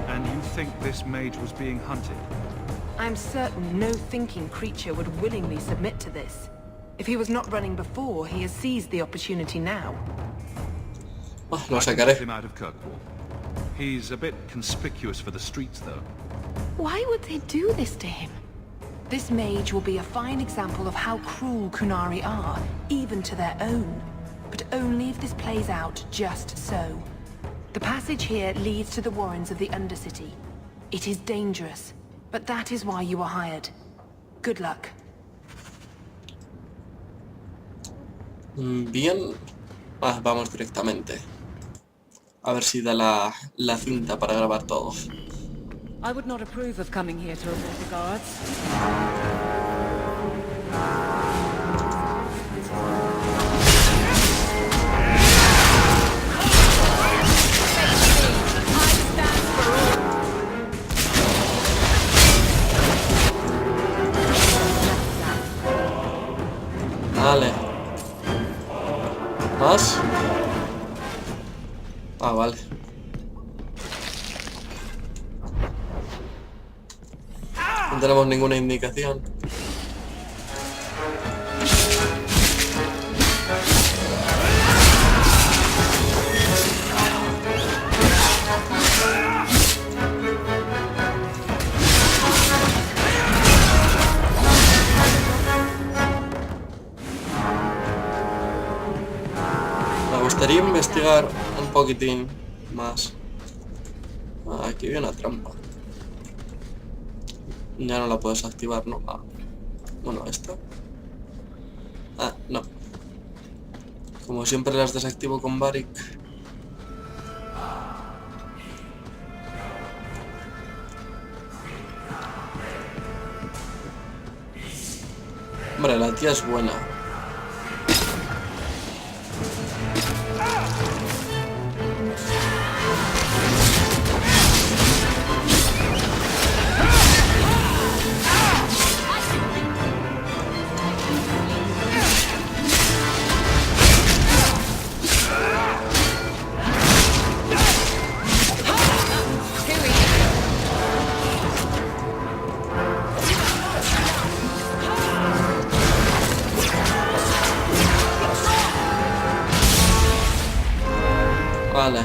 And you think this mage was being hunted? I'm certain no thinking creature would willingly submit to this. If he was not running before, he has seized the opportunity now. Lo I can sacaré. get him out of Kirkwall. He's a bit conspicuous for the streets, though. Why would they do this to him? This mage will be a fine example of how cruel Kunari are, even to their own. But only if this plays out just so. The passage here leads to the warrens of the Undercity. It is dangerous, but that is why you are hired. Good luck. Bien. Vamos directamente. A ver si da la cinta para grabar todo. I would not approve of coming here to report the guards. Vale. ¿Más? Ah, vale. No tenemos ninguna indicación. Me gustaría investigar un poquitín más. Ah, aquí hay una trampa. Ya no la puedes activar, ¿no? Ah. Bueno, esta. Ah, no. Como siempre las desactivo con Barik. Hombre, la tía es buena. Vale.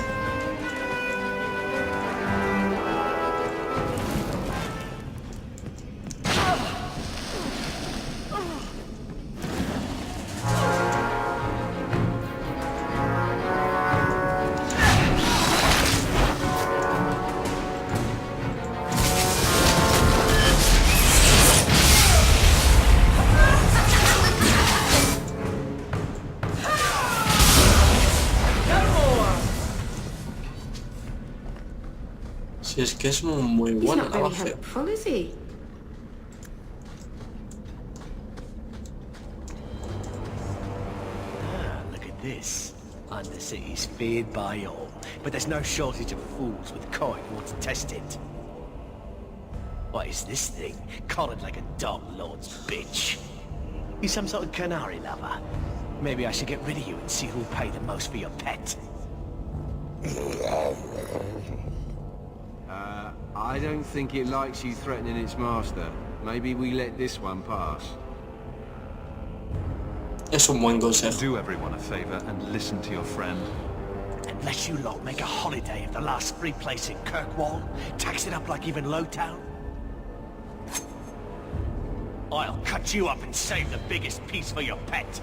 Si es que es muy He's buena not la very base. helpful, is he? Look at this. Undercity's feared by all, but there's no shortage of fools with coin who want to test it. What is this thing? Collared like a dog lord's bitch. You some sort of canary lover? Maybe I should get rid of you and see who'll pay the most for your pet. I don't think it likes you threatening its master. Maybe we let this one pass. Es un buen consejo. Do everyone a favor and listen to your friend. Unless you lot make a holiday of the last free place in Kirkwall, tax it up like even Lowtown, I'll cut you up and save the biggest piece for your pet.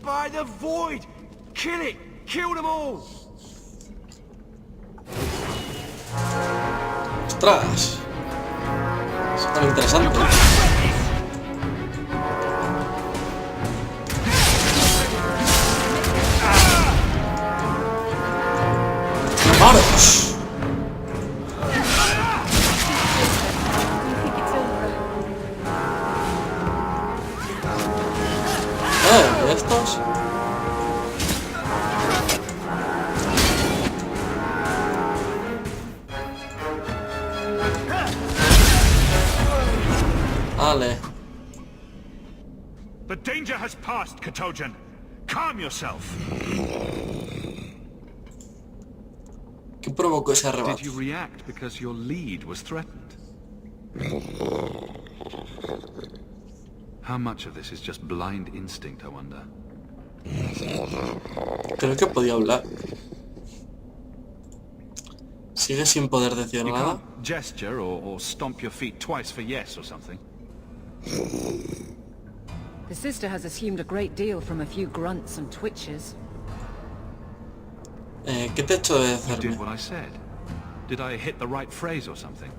By the void! Kill it! Kill them all! ¡Ostras! Es tan interesante. ¡Maros! ¿Estos? Vale. The danger has passed, Katojan. Calm yourself. ¿Qué provocó ese arrebato? Did you react because your lead was threatened? How much of this is just blind instinct, I wonder? Creo que podía hablar. ¿Sigue sin poder decir You nada? can't gesture or stomp your feet twice for yes or something. The sister has assumed a great deal from a few grunts and twitches. ¿Qué te he hecho de You hacerme? did what I said. Did I hit the right phrase or something?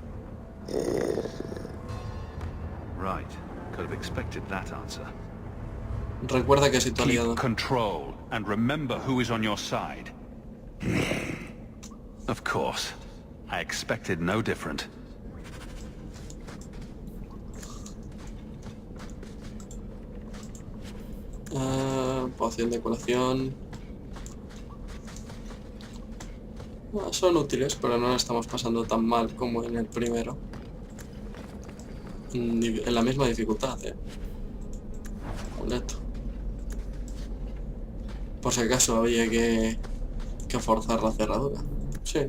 Right. Could have expected that answer. Recuerda que soy tu aliado. Keep control and remember who is on your side. Of course. I expected no different. Poción de curación. Son útiles, pero no la estamos pasando tan mal como en el primero. En la misma dificultad, Amuleto. Por si acaso había que forzar la cerradura. Sí.